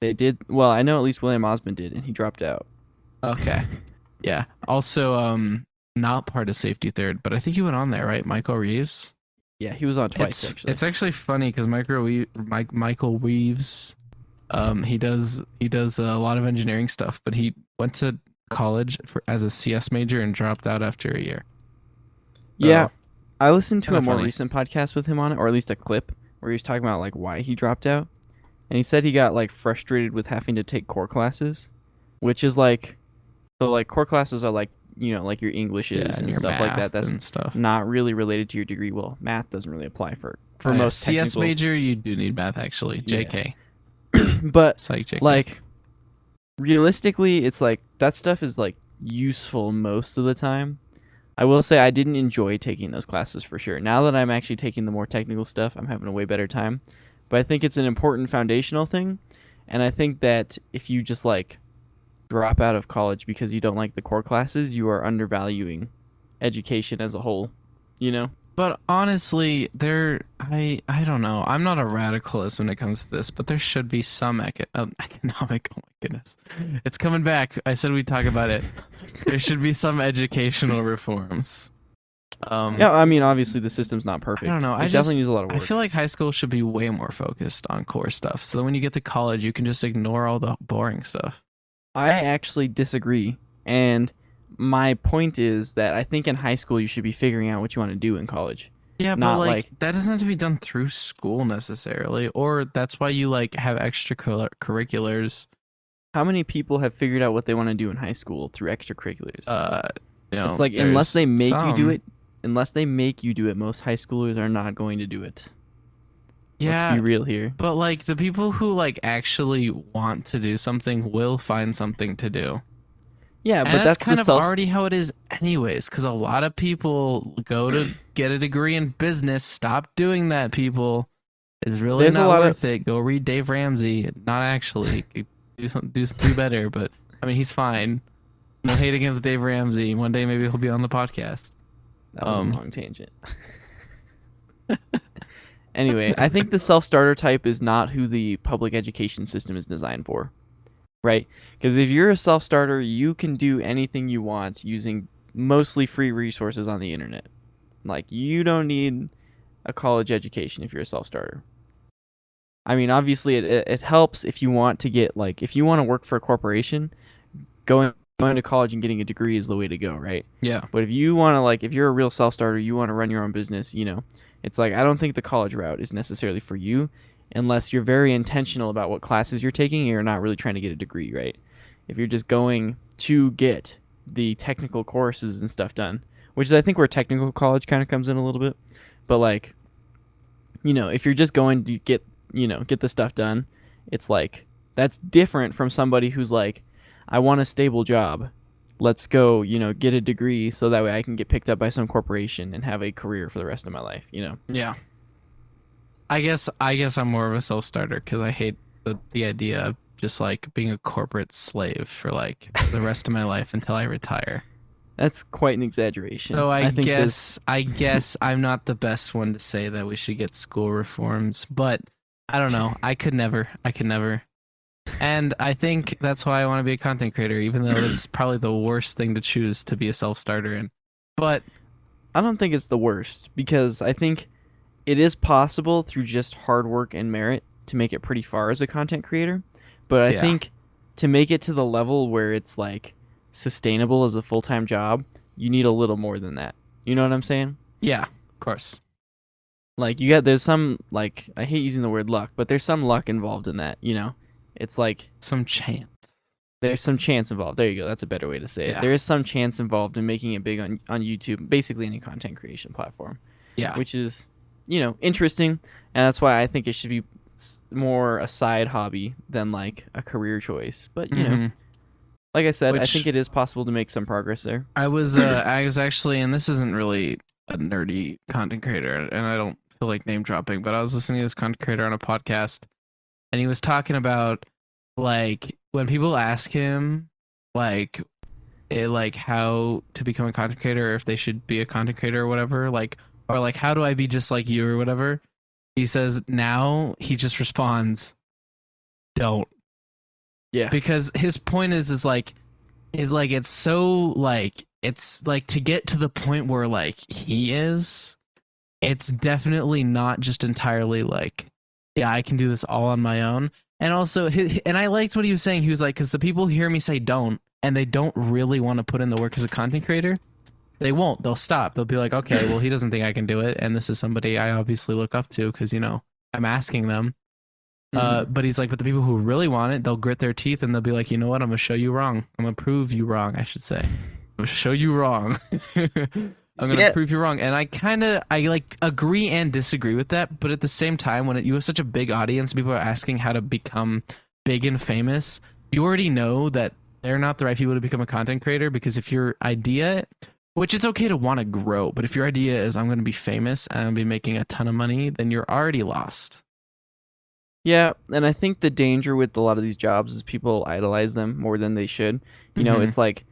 They did. Well, I know at least William Osmond did, and he dropped out. Okay. Yeah. Also, not part of Safety Third, but I think he went on there, right? Michael Reeves. Yeah, he was on twice actually. It's actually funny because Michael Reeves, he does a lot of engineering stuff, but he went to college as a CS major and dropped out after a year. Yeah, I listened to a kinda more funny. recent podcast with him on it, or at least a clip where he was talking about like why he dropped out, and he said he got like frustrated with having to take core classes, which is like, so like core classes are like like your Englishes and your stuff like that. math That's and stuff. not really related to your degree. Well, math doesn't really apply for For most CS technical- major, you do need math actually. Yeah. JK. but Psych JK. like realistically, it's like that stuff is like useful most of the time. I will say I didn't enjoy taking those classes for sure. Now that I'm actually taking the more technical stuff, I'm having a way better time. But I think it's an important foundational thing, and I think that if you just like drop out of college because you don't like the core classes, you are undervaluing education as a whole, But honestly, I don't know. I'm not a radicalist when it comes to this, but there should be some economic. Oh my goodness, it's coming back. I said we'd talk about it. There should be some educational reforms. Yeah, I mean, obviously the system's not perfect. I don't know. It definitely needs a lot of work. I feel like high school should be way more focused on core stuff. So that when you get to college, you can just ignore all the boring stuff. I actually disagree, and my point is that I think in high school you should be figuring out what you want to do in college. Yeah, but Not like that doesn't have to be done through school necessarily, or that's why you like have extracurriculars. How many people have figured out what they want to do in high school through extracurriculars? It's like unless they make you do it, most high schoolers are not going to do it. Yeah, Let's be real here. but like the people who like actually want to do something will find something to do. Yeah, And but that's kind the of already how it is anyways, because a lot of people go to get a degree in business. Stop doing that, people. It's really There's a not lot worth it. Go read Dave Ramsey. Not actually. Do better, but I mean, he's fine. No hate against Dave Ramsey. One day maybe he'll be on the podcast. That was a long tangent. Anyway, I think the self-starter type is not who the public education system is designed for. right? Because if you're a self-starter, you can do anything you want using mostly free resources on the internet. Like, you don't need a college education if you're a self-starter. I mean, obviously, it helps if you want to get, like, if you want to work for a corporation, going to college and getting a degree is the way to go, right? Yeah. But if you want to, like, if you're a real self-starter, you want to run your own business, you know, it's like, I don't think the college route is necessarily for you unless you're very intentional about what classes you're taking and you're not really trying to get a degree, right? If you're just going to get the technical courses and stuff done, which is, I think, where technical college kind of comes in a little bit. But, like, you know, if you're just going to get, you know, get the stuff done, it's like, that's different from somebody who's like, I want a stable job. Let's go, you know, get a degree so that way I can get picked up by some corporation and have a career for the rest of my life, you know? Yeah. I guess I'm more of a self-starter because I hate the idea of just like being a corporate slave for like the rest of my life until I retire. That's quite an exaggeration. So I think guess I'm not the best one to say that we should get school reforms, but I don't know. I could never. And I think that's why I want to be a content creator, even though it's probably the worst thing to choose to be a self-starter in. But I don't think it's the worst because I think it is possible through just hard work and merit to make it pretty far as a content creator. But I think to make it to the level where it's like sustainable as a full-time job, you need a little more than that. You know what I'm saying? Yeah, of course. Like, there's some, like, I hate using the word luck, but there's some luck involved in that, you know? It's like some chance. There's some chance involved. There you go. That's a better way to say it. Yeah. There is some chance involved in making it big on YouTube, basically any content creation platform. Yeah. Which is, you know, interesting, and that's why I think it should be more a side hobby than like a career choice. But, you know, like I said, I think it is possible to make some progress there. I was actually, and this isn't really a nerdy content creator, and I don't feel like name dropping, but I was listening to this content creator on a podcast, and he was talking about like when people ask him like how to become a content creator, or if they should be a content creator or whatever, like, or like how do I be just like you or whatever, he says now he just responds, don't. Yeah. Because his point is like it's so like, it's like to get to the point where like he is, it's definitely not just entirely like, yeah, I can do this all on my own. And also, and I liked what he was saying. He was like, because the people hear me say don't, and they don't really want to put in the work as a content creator, they won't. They'll stop. They'll be like, okay, well, he doesn't think I can do it, and this is somebody I obviously look up to because, you know, I'm asking them. But he's like, but the people who really want it, they'll grit their teeth and they'll be like, you know what? I'm going to show you wrong. I'm going to prove you wrong, I should say. I'm going to show you wrong. I'm going to prove you wrong. And I like agree and disagree with that. But at the same time, when you have such a big audience, people are asking how to become big and famous, you already know that they're not the right people to become a content creator, because if your idea, which it's okay to want to grow, but if your idea is I'm going to be famous and I'm going to be making a ton of money, then you're already lost. Yeah, and I think the danger with a lot of these jobs is people idolize them more than they should. You know, it's like,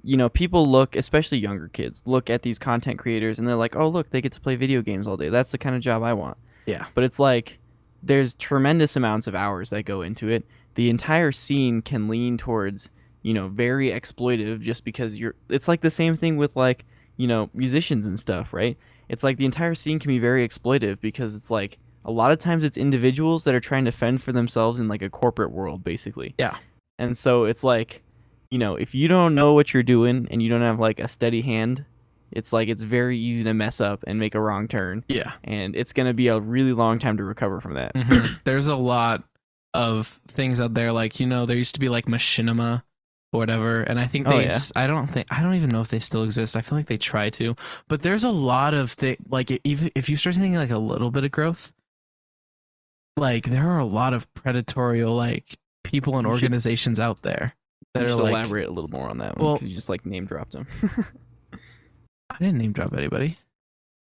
you know, people look, especially younger kids, look at these content creators and they're like, oh, look, they get to play video games all day. That's the kind of job I want. Yeah. But it's like, there's tremendous amounts of hours that go into it. The entire scene can lean towards, you know, very exploitive just because it's like the same thing with like, you know, musicians and stuff, right? It's like the entire scene can be very exploitive because it's like, a lot of times it's individuals that are trying to fend for themselves in like a corporate world, basically. Yeah. And so it's like, you know, if you don't know what you're doing and you don't have like a steady hand, it's like it's very easy to mess up and make a wrong turn. Yeah. And it's going to be a really long time to recover from that. There's a lot of things out there, like, you know, there used to be like machinima or whatever, and I think I don't even know if they still exist. I feel like they try to, but there's a lot of like if you start thinking like a little bit of growth, like there are a lot of predatorial like people and organizations out there that are like, elaborate a little more on that one, because you just like name dropped them. I didn't name drop anybody.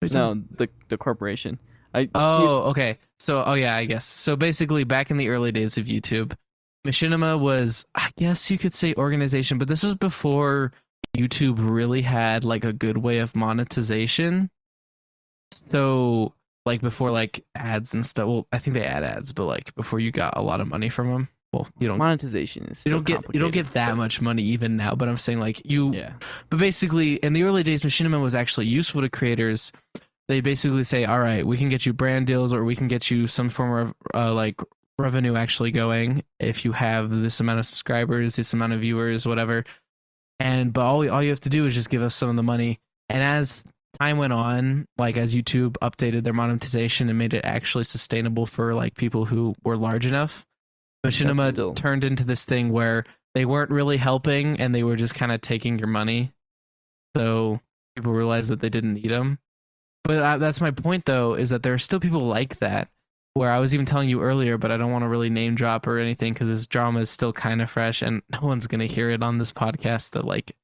No, the corporation. Okay. So, yeah, I guess. So basically, back in the early days of YouTube, Machinima was, I guess you could say, organization, but this was before YouTube really had like a good way of monetization. So, like before like ads and stuff. Well, I think they had ads, but like before you got a lot of money from them. well, you don't Monetization is still you don't complicated, get that much money even now, but I'm saying like you Yeah. but basically in the early days Machinima was actually useful to creators. They basically say, all right, we can get you brand deals or we can get you some form of like revenue actually going if you have this amount of subscribers, this amount of viewers, whatever. But all you have to do is just give us some of the money. And as time went on, like as YouTube updated their monetization and made it actually sustainable for like people who were large enough, Machinima still- turned into this thing where they weren't really helping and they were just kind of taking your money. So people realized that they didn't need them. But that's my point, though, is that there are still people like that. Where I was even telling you earlier, but I don't want to really name drop or anything because this drama is still kind of fresh, and no one's gonna hear it on this podcast that like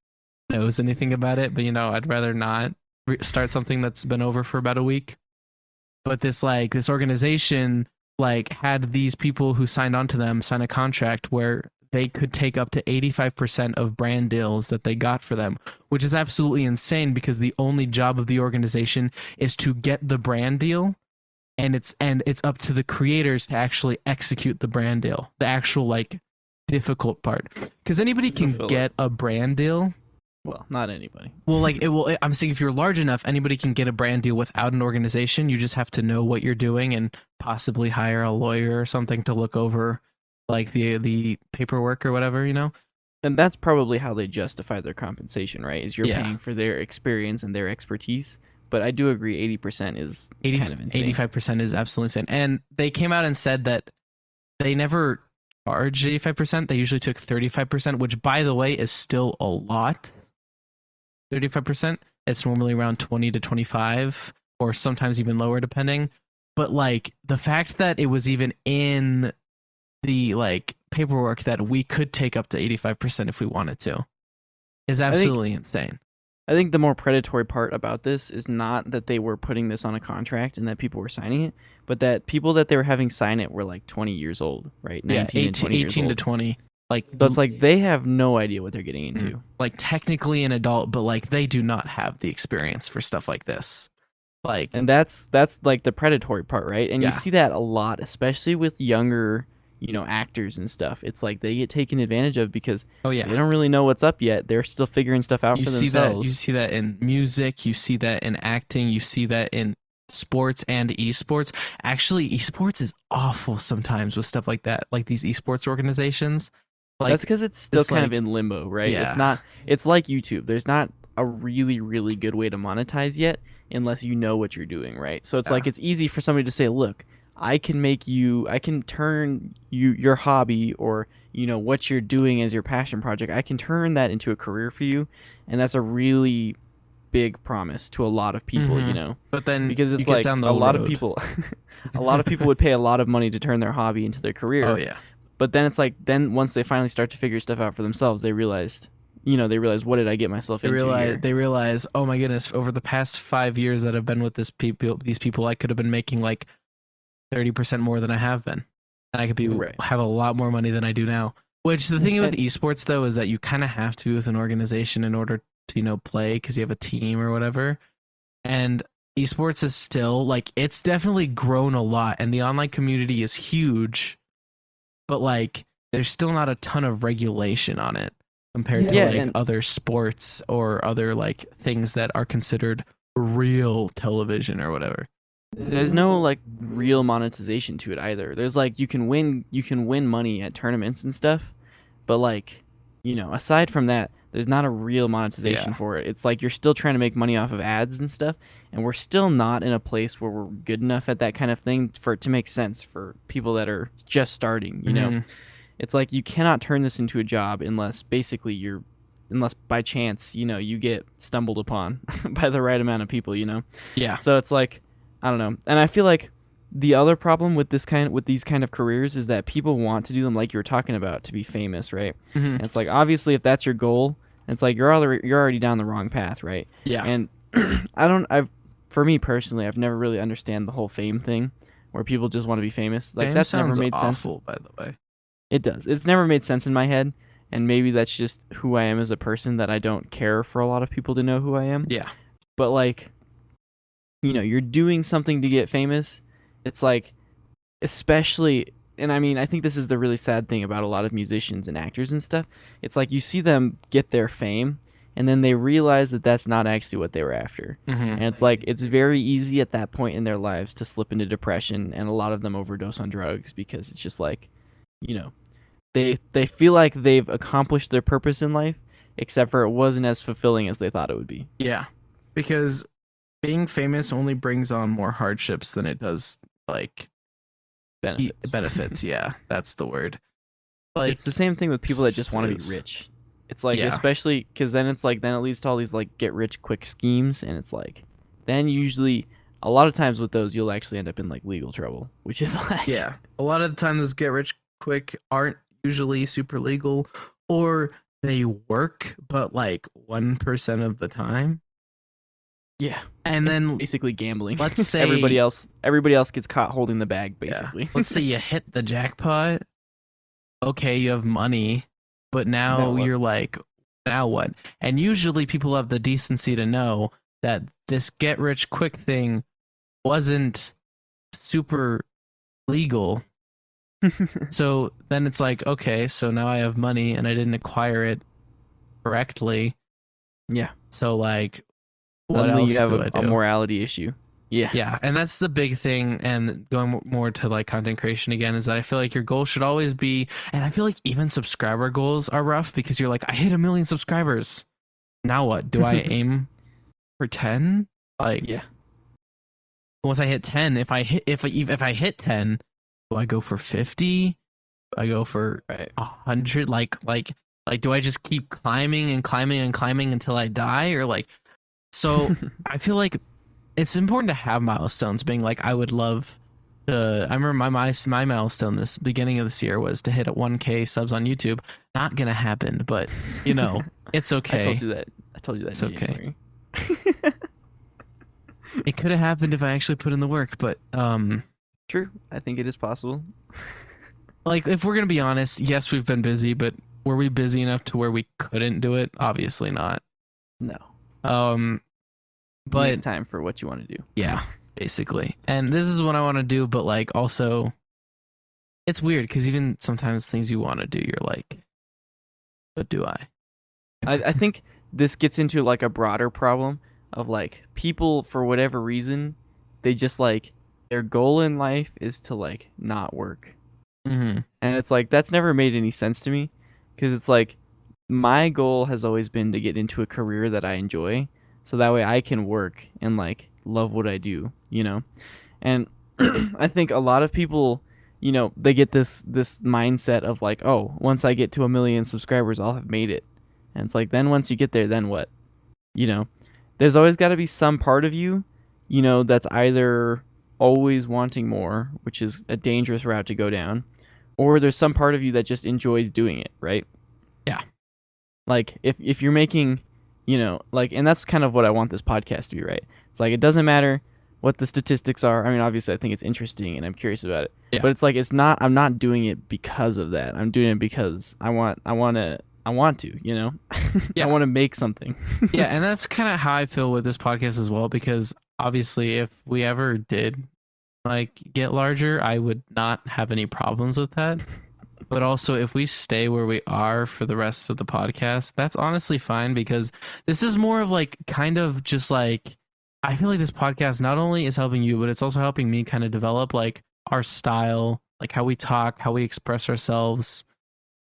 knows anything about it. But I'd rather not start something that's been over for about a week. But this organization like had these people who signed on to them sign a contract where they could take up to 85% of brand deals that they got for them, which is absolutely insane because the only job of the organization is to get the brand deal, and it's up to the creators to actually execute the brand deal, the actual like difficult part. Because anybody can Fulfill get a brand deal. Well, not anybody. Well, like I'm saying if you're large enough, anybody can get a brand deal without an organization. You just have to know what you're doing and possibly hire a lawyer or something to look over like the paperwork or whatever, And that's probably how they justify their compensation, right? Is you're Yeah. paying for their experience and their expertise. But I do agree 80% is kind of insane. 85% is absolutely insane. And they came out and said that they never charged 85%. They usually took 35%, which by the way is still a lot. 35%. It's normally around 20 to 25 or sometimes even lower depending. But like the fact that it was even in the like paperwork that we could take up to 85% if we wanted to is absolutely insane. I think the more predatory part about this is not that they were putting this on a contract and that people were signing it, but that people that they were having sign it were like 20 years old, right? 19 and 20 years 18 to old. 20. Like So it's like they have no idea what they're getting into. like technically an adult, but like they do not have the experience for stuff like this. Like, And that's like the predatory part, right? And Yeah. you see that a lot, especially with younger, actors and stuff. It's like they get taken advantage of because oh yeah, they don't really know what's up yet. They're still figuring stuff out you for see themselves. that. You see that in music. You see that in acting. You see that in sports and esports. Actually, esports is awful sometimes with stuff like that, like these esports organizations. Like, That's because it's still it's kind like- of in limbo, right? Yeah. It's not. It's like YouTube. There's not a really, really good way to monetize yet, unless you know what you're doing, right? So it's Yeah. like it's easy for somebody to say, "Look, I can turn your hobby or what you're doing as your passion project. I can turn that into a career for you," and that's a really big promise to a lot of people, Mhm. But then because you it's get like down the a lot of road. people, a lot of people would pay a lot of money to turn their hobby into their career. Oh yeah. But then it's like, once they finally start to figure stuff out for themselves, they realize, what did I get myself They into here? realize, oh my goodness, over the past 5 years that I've been with these people, I could have been making like 30% more than I have been, and I could Right. have a lot more money than I do now. Which the thing with esports though is that you kind of have to be with an organization in order to play because you have a team or whatever. And esports is still like it's definitely grown a lot, and the online community is huge, but like there's still not a ton of regulation on it compared to Yeah, like and- other sports or other like things that are considered real television or whatever. There's no like real monetization to it either. There's like you can win money at tournaments and stuff, but like, aside from that, there's not a real monetization Yeah. for it. It's like you're still trying to make money off of ads and stuff, and we're still not in a place where we're good enough at that kind of thing for it to make sense for people that are just starting, Mhm. It's like you cannot turn this into a job unless basically unless by chance, you get stumbled upon by the right amount of people, Yeah. So it's like, I don't know. And I feel like the other problem with these kind of careers is that people want to do them like you were talking about to be famous, right? Mhm. And it's like obviously if that's your goal, it's like you're already down the wrong path, right? Yeah. And for me personally, I've never really understand the whole fame thing where people just want to be famous. Like Fame that's never sounds made sense. awful, by the way. It does. It's never made sense in my head, and maybe that's just who I am as a person that I don't care for a lot of people to know who I am. Yeah. But like, you're doing something to get famous. It's like, especially and I mean, I think this is the really sad thing about a lot of musicians and actors and stuff. It's like you see them get their fame, and then they realize that that's not actually what they were after. Hmm. And it's like it's very easy at that point in their lives to slip into depression, and a lot of them overdose on drugs because it's just like, you know, they feel like they've accomplished their purpose in life, except for it wasn't as fulfilling as they thought it would be. Yeah, because being famous only brings on more hardships than it does like Benefits. benefits. Yeah, that's the word. Like It's the same thing with people that just want to be is- rich. It's like, Yeah. especially because then it's like, then it leads to all these like get rich quick schemes, and it's like, then usually a lot of times with those, you'll actually end up in like legal trouble, which is like, Yeah, a lot of the time those get rich quick aren't usually super legal, or they work, but like 1% of the time. yeah. And It's then basically gambling. let's say everybody else gets caught holding the bag, basically. Yeah. Let's say you hit the jackpot. Okay, you have money, but Now now what? you're like, now what? And usually people have the decency to know that this get rich quick thing wasn't super legal. So then it's like, okay, so now I have money and I didn't acquire it correctly. Yeah. So like, what Suddenly else you have do I a do? morality issue. Yeah. Yeah, and that's the big thing. And going more to like content creation again is that I feel like your goal should always be, and I feel like even subscriber goals are rough because you're like, I hit 1 million subscribers. Now what? Do I aim for 10? Like, Yeah. once I hit 10, if I hit 10, do I go for 50? Do I go for Right. 100? Like, do I just keep climbing and climbing and climbing until I die, or like? So I feel like it's important to have milestones. Being like, I would love to. I remember my milestone this beginning of this year was to hit at 1K subs on YouTube. Not gonna happen, but you know, it's okay. I told you that It's in okay. January. It could have happened if I actually put in the work, but True. I think it is possible. like if we're gonna be honest, yes, we've been busy, but were we busy enough to where we couldn't do it? Obviously not. No. But Make time for what you want to do. yeah, basically. And this is what I want to do, but like also it's weird because even sometimes things you want to do, you're like, but do I? I think this gets into like a broader problem of like people for whatever reason, they just like their goal in life is to like not work. Mm-hmm. And it's like that's never made any sense to me because it's like my goal has always been to get into a career that I enjoy so that way I can work and like love what I do, you know? And I think a lot of people, you know, they get this mindset of like, oh, once I get to 1 million subscribers, I'll have made it. And it's like, then once you get there, then what? You know, there's always got to be some part of you, you know, that's either always wanting more, which is a dangerous route to go down, or there's some part of you that just enjoys doing it, right? Yeah. Like if you're making, you know, like, and that's kind of what I want this podcast to be, right? It's like, it doesn't matter what the statistics are. I mean, obviously I think it's interesting and I'm curious about it, Yeah. but it's like, I'm not doing it because of that. I'm doing it because I want to, you know, Yeah. I want to make something. Yeah, and that's kind of how I feel with this podcast as well, because obviously if we ever did like get larger, I would not have any problems with that. But also if we stay where we are for the rest of the podcast, that's honestly fine, because this is more of like kind of just like, I feel like this podcast not only is helping you, but it's also helping me kind of develop like our style, like how we talk, how we express ourselves,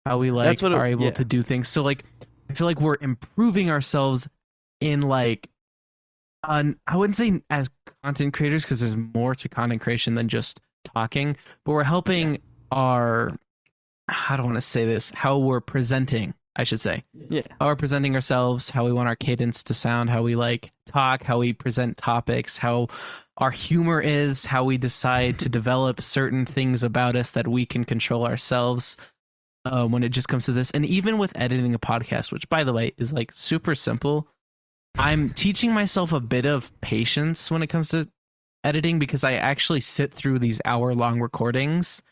how we like That's what are able yeah. to do things. So like I feel like we're improving ourselves in like I wouldn't say as content creators, because there's more to content creation than just talking, but we're helping our, how do I want to say this, how we're presenting, I should say. Yeah. How we're presenting ourselves, how we want our cadence to sound, how we like talk, how we present topics, how our humor is, how we decide to develop certain things about us that we can control ourselves when it just comes to this. And even with editing a podcast, which by the way is like super simple, I'm teaching myself a bit of patience when it comes to editing, because I actually sit through these hour-long recordings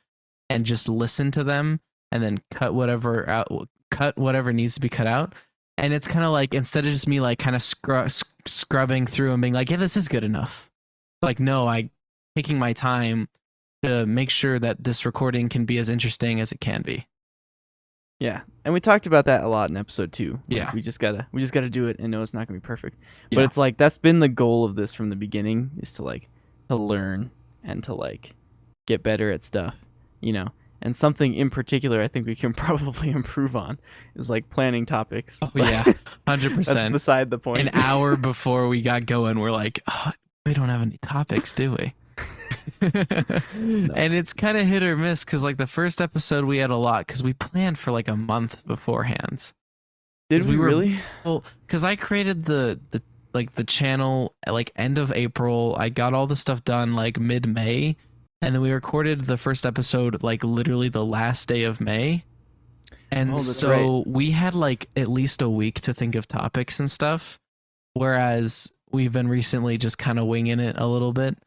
and just listen to them and then cut whatever needs to be cut out. And it's kind of like, instead of just me like kind of scrubbing through and being like, yeah, this is good enough. Like, no, I taking my time to make sure that this recording can be as interesting as it can be. Yeah, and we talked about that a lot in episode 2. Like, Yeah. we just gotta do it and know it's not gonna be perfect. But Yeah. it's like that's been the goal of this from the beginning, is to like to learn and to like get better at stuff, you know. And something in particular I think we can probably improve on is like planning topics. Oh yeah, 100%. That's beside the point. An hour before we got going, we're like, oh, we don't have any topics, do we? And it's kind of hit or miss because like the first episode we had a lot because we planned for like a month beforehand. Did we really? Well, because I created the channel at like end of April. I got all the stuff done like mid-May, and then we recorded the first episode like literally the last day of May. And so we had like at least a week to think of topics and stuff, whereas we've been recently just kind of winging it a little bit.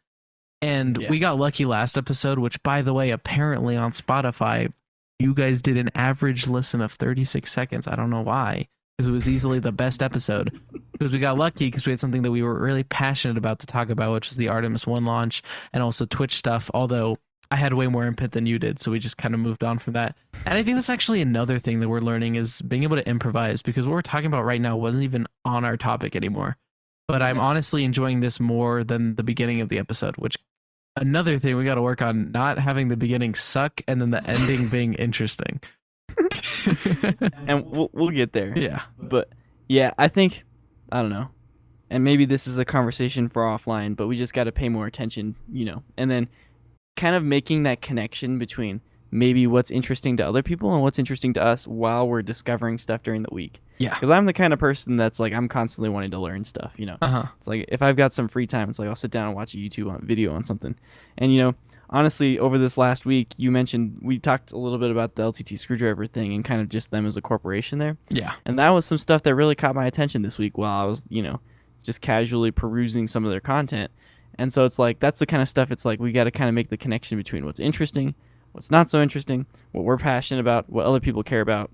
And we got lucky last episode, which, by the way, apparently on Spotify, you guys did an average listen of 36 seconds. I don't know why, because it was easily the best episode. Because we got lucky because we had something that we were really passionate about to talk about, which was the Artemis 1 launch and also Twitch stuff, although I had way more input than you did, so we just kind of moved on from that. And I think that's actually another thing that we're learning is being able to improvise, because what we're talking about right now wasn't even on our topic anymore. But I'm honestly enjoying this more than the beginning of the episode, which another thing we got to work on, not having the beginning suck and then the ending being interesting. And we'll get there. Yeah. But yeah, I think, I don't know. And maybe this is a conversation for offline, but we just got to pay more attention, you know. And then kind of making that connection between maybe what's interesting to other people and what's interesting to us while we're discovering stuff during the week. Yeah. Because I'm the kind of person that's like, I'm constantly wanting to learn stuff, you know. It's like if I've got some free time, it's like I'll sit down and watch a YouTube video on something. And, you know, honestly, over this last week, you mentioned, we talked a little bit about the LTT screwdriver thing and kind of just them as a corporation there. Yeah. And that was some stuff that really caught my attention this week while I was, you know, just casually perusing some of their content. And so it's like, that's the kind of stuff, it's like we got to kind of make the connection between what's interesting, what's not so interesting, what we're passionate about, what other people care about.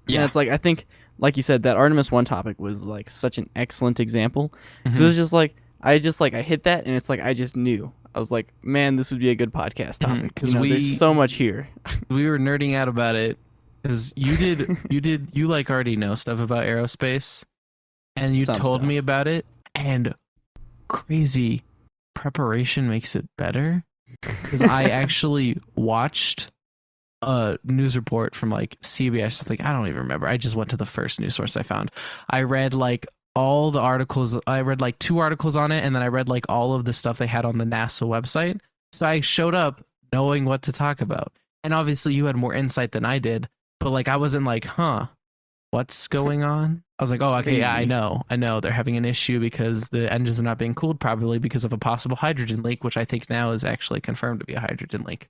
Yeah. And it's like, I think, like you said, that Artemis 1 topic was like such an excellent example. So it was just like, I hit that and it's like, I just knew. I was like, man, this would be a good podcast topic. Because there's so much here. We were nerding out about it because you like already know stuff about aerospace and you told me about it, and crazy preparation makes it better because I actually watched a news report from like CBS. Like, I don't even remember. I just went to the first news source I found. I read like all the articles. I read like 2 articles on it, and then I read like all of the stuff they had on the NASA website. So I showed up knowing what to talk about. And obviously you had more insight than I did, but like I wasn't like, what's going on? I was like, oh, okay, yeah, I know. They're having an issue because the engines are not being cooled, probably because of a possible hydrogen leak, which I think now is actually confirmed to be a hydrogen leak.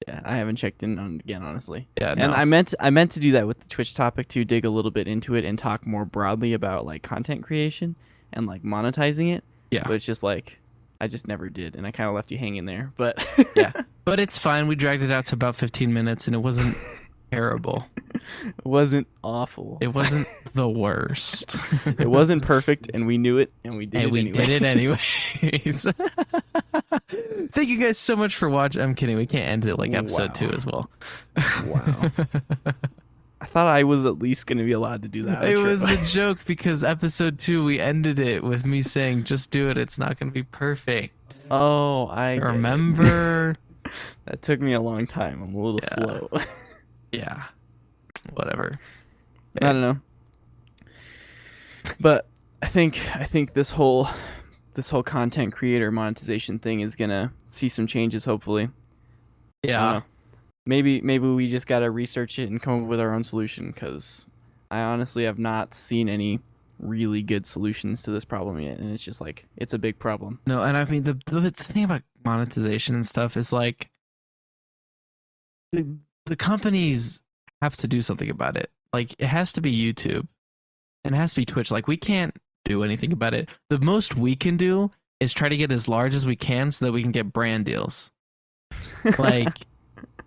Yeah, I haven't checked in on it again, honestly. Yeah, no. And I meant to do that with the Twitch topic to dig a little bit into it and talk more broadly about like content creation and like monetizing it. Yeah. But it's just like I just never did, and I kind of left you hanging there. But yeah, but it's fine. We dragged it out to about 15 minutes, and it wasn't terrible. It wasn't awful. It wasn't the worst. It wasn't perfect, and we knew it, and we did it anyway. Did it anyways. Thank you guys so much for watching. I'm kidding. We can't end it like episode 2 as well. Wow. I thought I was at least going to be allowed to do that. It was a joke because episode 2, we ended it with me saying, just do it. It's not going to be perfect. Oh, I remember. That took me a long time. I'm a little slow. Yeah. Whatever. I don't know. But I think this whole content creator monetization thing is gonna see some changes, hopefully. Yeah. Maybe we just gotta research it and come up with our own solution, because I honestly have not seen any really good solutions to this problem yet, and it's just like, it's a big problem. No, and I mean the thing about monetization and stuff is like the companies have to do something about it. Like, it has to be YouTube and it has to be Twitch. Like, we can't do anything about it. The most we can do is try to get as large as we can so that we can get brand deals. Like,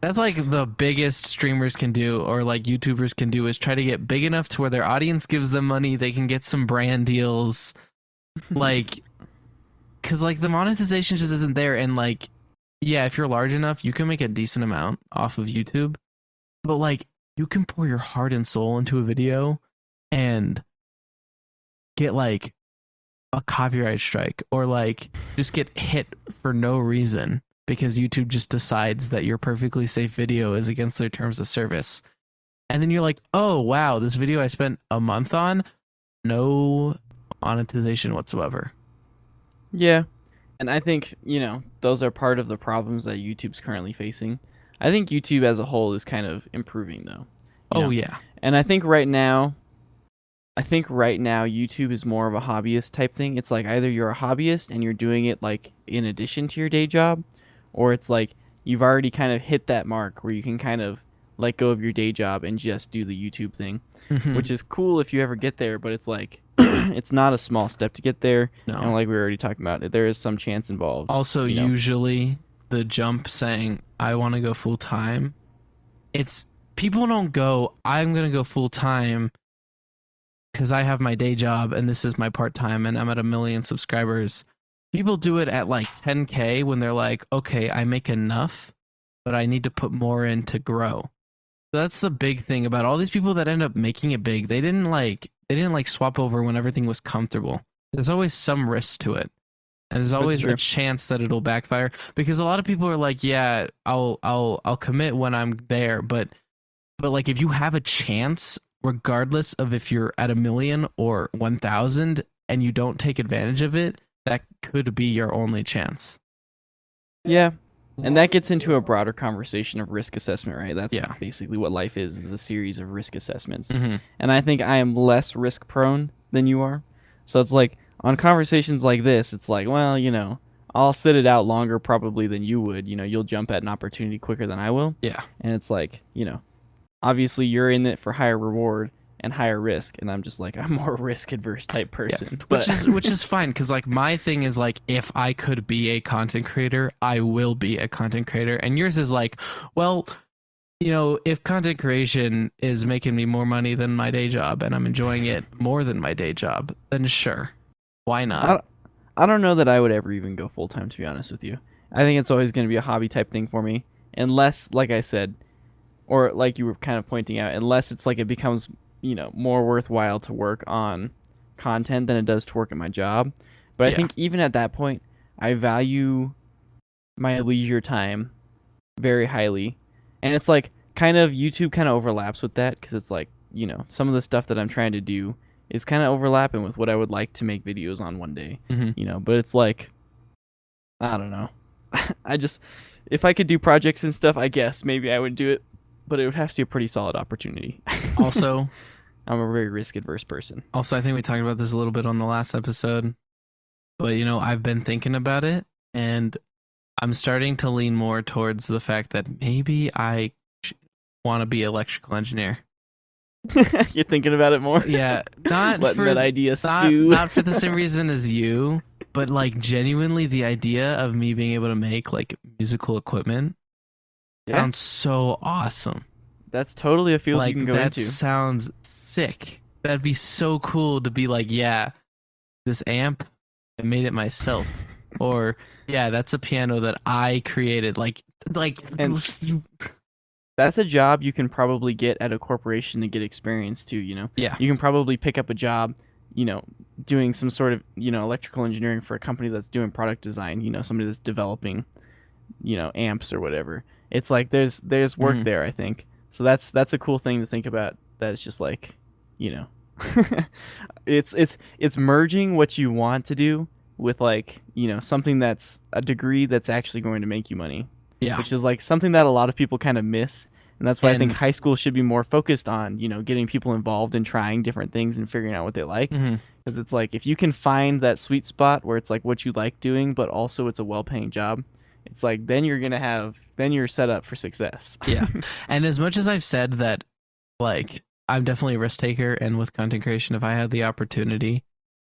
that's like the biggest streamers can do, or like YouTubers can do, is try to get big enough to where their audience gives them money, they can get some brand deals. Like, because like the monetization just isn't there, and like yeah, if you're large enough, you can make a decent amount off of YouTube. But like, you can pour your heart and soul into a video and get like a copyright strike, or like just get hit for no reason because YouTube just decides that your perfectly safe video is against their terms of service. And then you're like, oh wow, this video I spent a month on, no monetization whatsoever. Yeah. And I think, those are part of the problems that YouTube's currently facing. I think YouTube as a whole is kind of improving though. Oh yeah. And I think right now YouTube is more of a hobbyist type thing. It's like either you're a hobbyist and you're doing it like in addition to your day job, or it's like you've already kind of hit that mark where you can kind of let go of your day job and just do the YouTube thing, which is cool if you ever get there, but it's like it's not a small step to get there. No. And like we were already talking about, there is some chance involved. Also, usually the jump saying I want to go full time, it's people don't go, I'm going to go full time because I have my day job and this is my part time and I'm at 1 million subscribers. People do it at like 10K when they're like, okay, I make enough, but I need to put more in to grow. So that's the big thing about all these people that end up making it big. They didn't like swap over when everything was comfortable. There's always some risk to it. And there's always a chance that it'll backfire, because a lot of people are like, yeah, I'll commit when I'm there, but like if you have a chance, regardless of if you're at 1 million or 1,000 and you don't take advantage of it, that could be your only chance. Yeah. And that gets into a broader conversation of risk assessment, right? That's basically what life is a series of risk assessments. And I think I am less risk prone than you are. So it's like on conversations like this, it's like, well, I'll sit it out longer probably than you would. You'll jump at an opportunity quicker than I will. Yeah. And it's like, obviously you're in it for higher reward and higher risk, and I'm just like, I'm more risk adverse type person. Yeah. Which is fine, because like my thing is like, if I could be a content creator, I will be a content creator. And yours is like, well, if content creation is making me more money than my day job and I'm enjoying it more than my day job, then sure, why not? I don't know that I would ever even go full time, to be honest with you. I think it's always going to be a hobby type thing for me, unless, like I said, or like you were kind of pointing out, unless it's like it becomes more worthwhile to work on content than it does to work at my job. But I think even at that point, I value my leisure time very highly. And it's like kind of YouTube kind of overlaps with that, because it's like, some of the stuff that I'm trying to do is kind of overlapping with what I would like to make videos on one day, but it's like, I don't know. If I could do projects and stuff, I guess maybe I would do it, but it would have to be a pretty solid opportunity. Also, I'm a very risk adverse person. Also, I think we talked about this a little bit on the last episode, but I've been thinking about it, and I'm starting to lean more towards the fact that maybe I want to be an electrical engineer. You're thinking about it more? Yeah, not letting for that idea stew. Not for the same reason as you, but like genuinely the idea of me being able to make like musical equipment sounds so awesome. That's totally a field you can go into. That sounds sick. That'd be so cool to be like, yeah, this amp, I made it myself. Or, yeah, that's a piano that I created. And that's a job you can probably get at a corporation to get experience too, Yeah. You can probably pick up a job, doing some sort of, electrical engineering for a company that's doing product design, somebody that's developing, amps or whatever. It's like there's work there, I think. So that's a cool thing to think about. That it's just like, it's merging what you want to do with like, something that's a degree that's actually going to make you money. Yeah. Which is like something that a lot of people kind of miss. And that's why I think high school should be more focused on, getting people involved and trying different things and figuring out what they like. Because it's like, if you can find that sweet spot where it's like what you like doing, but also it's a well-paying job, it's like, then you're set up for success. Yeah. And as much as I've said that, like, I'm definitely a risk taker, and with content creation, if I had the opportunity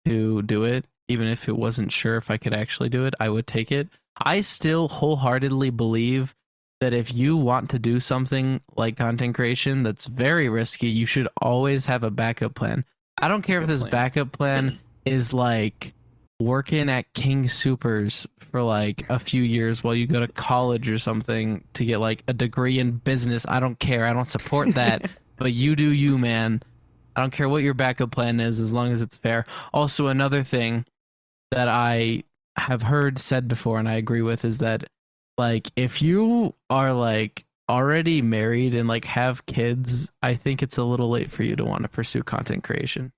to do it, even if it wasn't sure if I could actually do it, I would take it. I still wholeheartedly believe that if you want to do something like content creation that's very risky, you should always have a backup plan. I don't care if this backup plan is like working at King Supers for like a few years while you go to college or something to get like a degree in business. I don't care. I don't support that. But you do you, man. I don't care what your backup plan is as long as it's fair. Also, another thing that I have heard said before and I agree with is that like if you are like already married and like have kids, I think it's a little late for you to want to pursue content creation.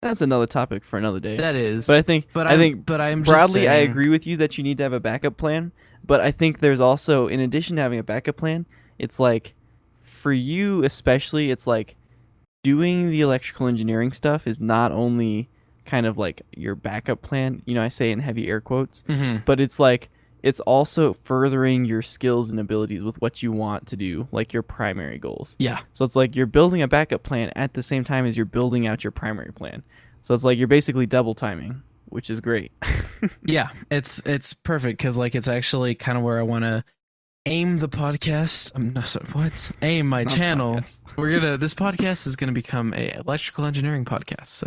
That's another topic for another day. That is. But I think I'm just broadly I saying, agree with you that you need to have a backup plan, but I think there's also, in addition to having a backup plan, it's like for you especially, it's like doing the electrical engineering stuff is not only kind of like your backup plan, I say in heavy air quotes, but it's like it's also furthering your skills and abilities with what you want to do, like your primary goals. Yeah. So it's like you're building a backup plan at the same time as you're building out your primary plan. So it's like you're basically double timing, which is great. Yeah, it's perfect because like it's actually kind of where I want to aim the podcast. I'm not sorry, what? Aim my channel. Podcast. This podcast is gonna become a electrical engineering podcast. So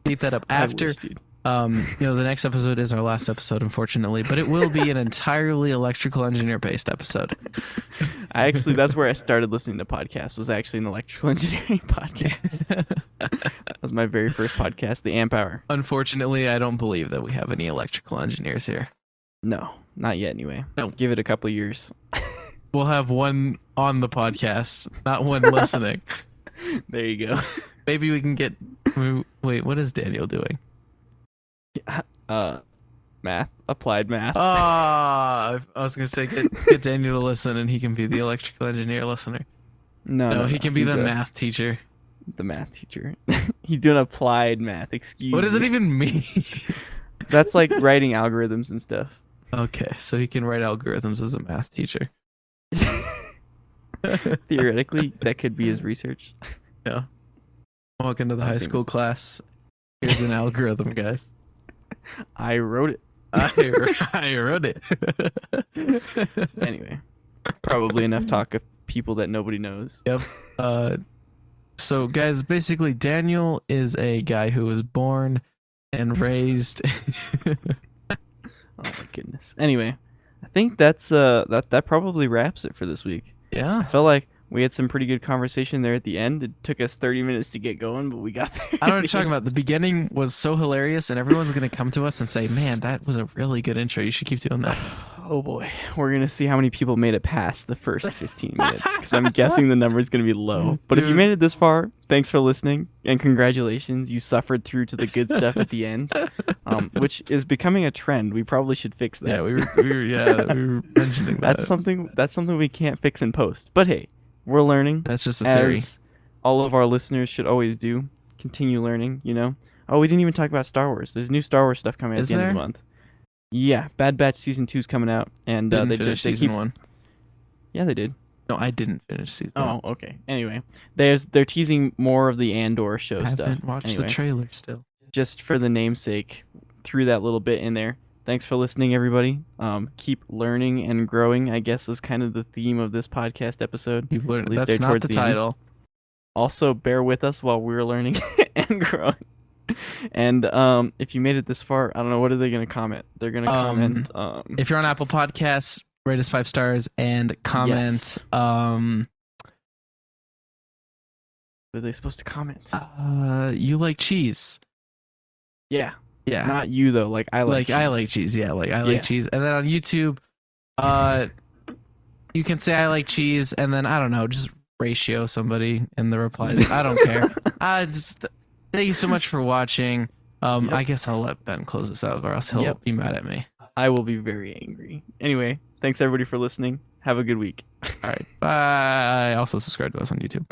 keep that up after. Wish, dude. The next episode is our last episode, unfortunately, but it will be an entirely electrical engineer based episode. That's where I started listening to podcasts, was actually an electrical engineering podcast. That was my very first podcast, The Amp Hour. Unfortunately, I don't believe that we have any electrical engineers here. No, not yet anyway. No. Give it a couple years. We'll have one on the podcast, not one listening. There you go. Maybe we can get... Wait, what is Daniel doing? Math. Applied math. I was gonna say get Daniel to listen, and he can be the electrical engineer listener. No, he can be the math teacher. The math teacher. He's doing applied math. Excuse me. What does it even mean? That's like writing algorithms and stuff. Okay, so he can write algorithms as a math teacher. Theoretically, that could be his research. Yeah. Walk into the high school class. Here's an algorithm, guys. I wrote it. I wrote it. Anyway, probably enough talk of people that nobody knows. Yep. So guys, basically Daniel is a guy who was born and raised. Oh my goodness. Anyway, I think that probably wraps it for this week. Yeah. I felt like we had some pretty good conversation there at the end. It took us 30 minutes to get going, but we got there. I don't know what you're talking about. The beginning was so hilarious, and everyone's going to come to us and say, man, that was a really good intro. You should keep doing that. Oh boy. We're going to see how many people made it past the first 15 minutes, because I'm guessing the number is going to be low. But if you made it this far, thanks for listening, and congratulations. You suffered through to the good stuff at the end, which is becoming a trend. We probably should fix that. Yeah, we were mentioning that. That's something we can't fix in post. But hey, we're learning. That's just a theory. As all of our listeners should always do. Continue learning, Oh, we didn't even talk about Star Wars. There's new Star Wars stuff coming out at the end of the month. Yeah, Bad Batch Season 2 is coming out. And they finished Season 1. Yeah, they did. No, I didn't finish Season 1. Oh, okay. Anyway, they're teasing more of the Andor show stuff. I haven't watched the trailer still. Just for the namesake, threw that little bit in there. Thanks for listening, everybody. Keep learning and growing, I guess, was kind of the theme of this podcast episode. Keep learning. That's not the title. Also, bear with us while we're learning and growing. And if you made it this far, I don't know, what are they going to comment? They're going to comment. If you're on Apple Podcasts, rate us 5 stars and comment. Yes. What are they supposed to comment? You like cheese. Yeah. Yeah. Not you though. Like I like cheese. I like cheese. Yeah, I like cheese. And then on YouTube, you can say I like cheese, and then I don't know, just ratio somebody in the replies. I don't care. Thank you so much for watching. I guess I'll let Ben close this out, or else he'll be mad at me. I will be very angry. Anyway, thanks everybody for listening. Have a good week. All right. Bye. Also subscribe to us on YouTube.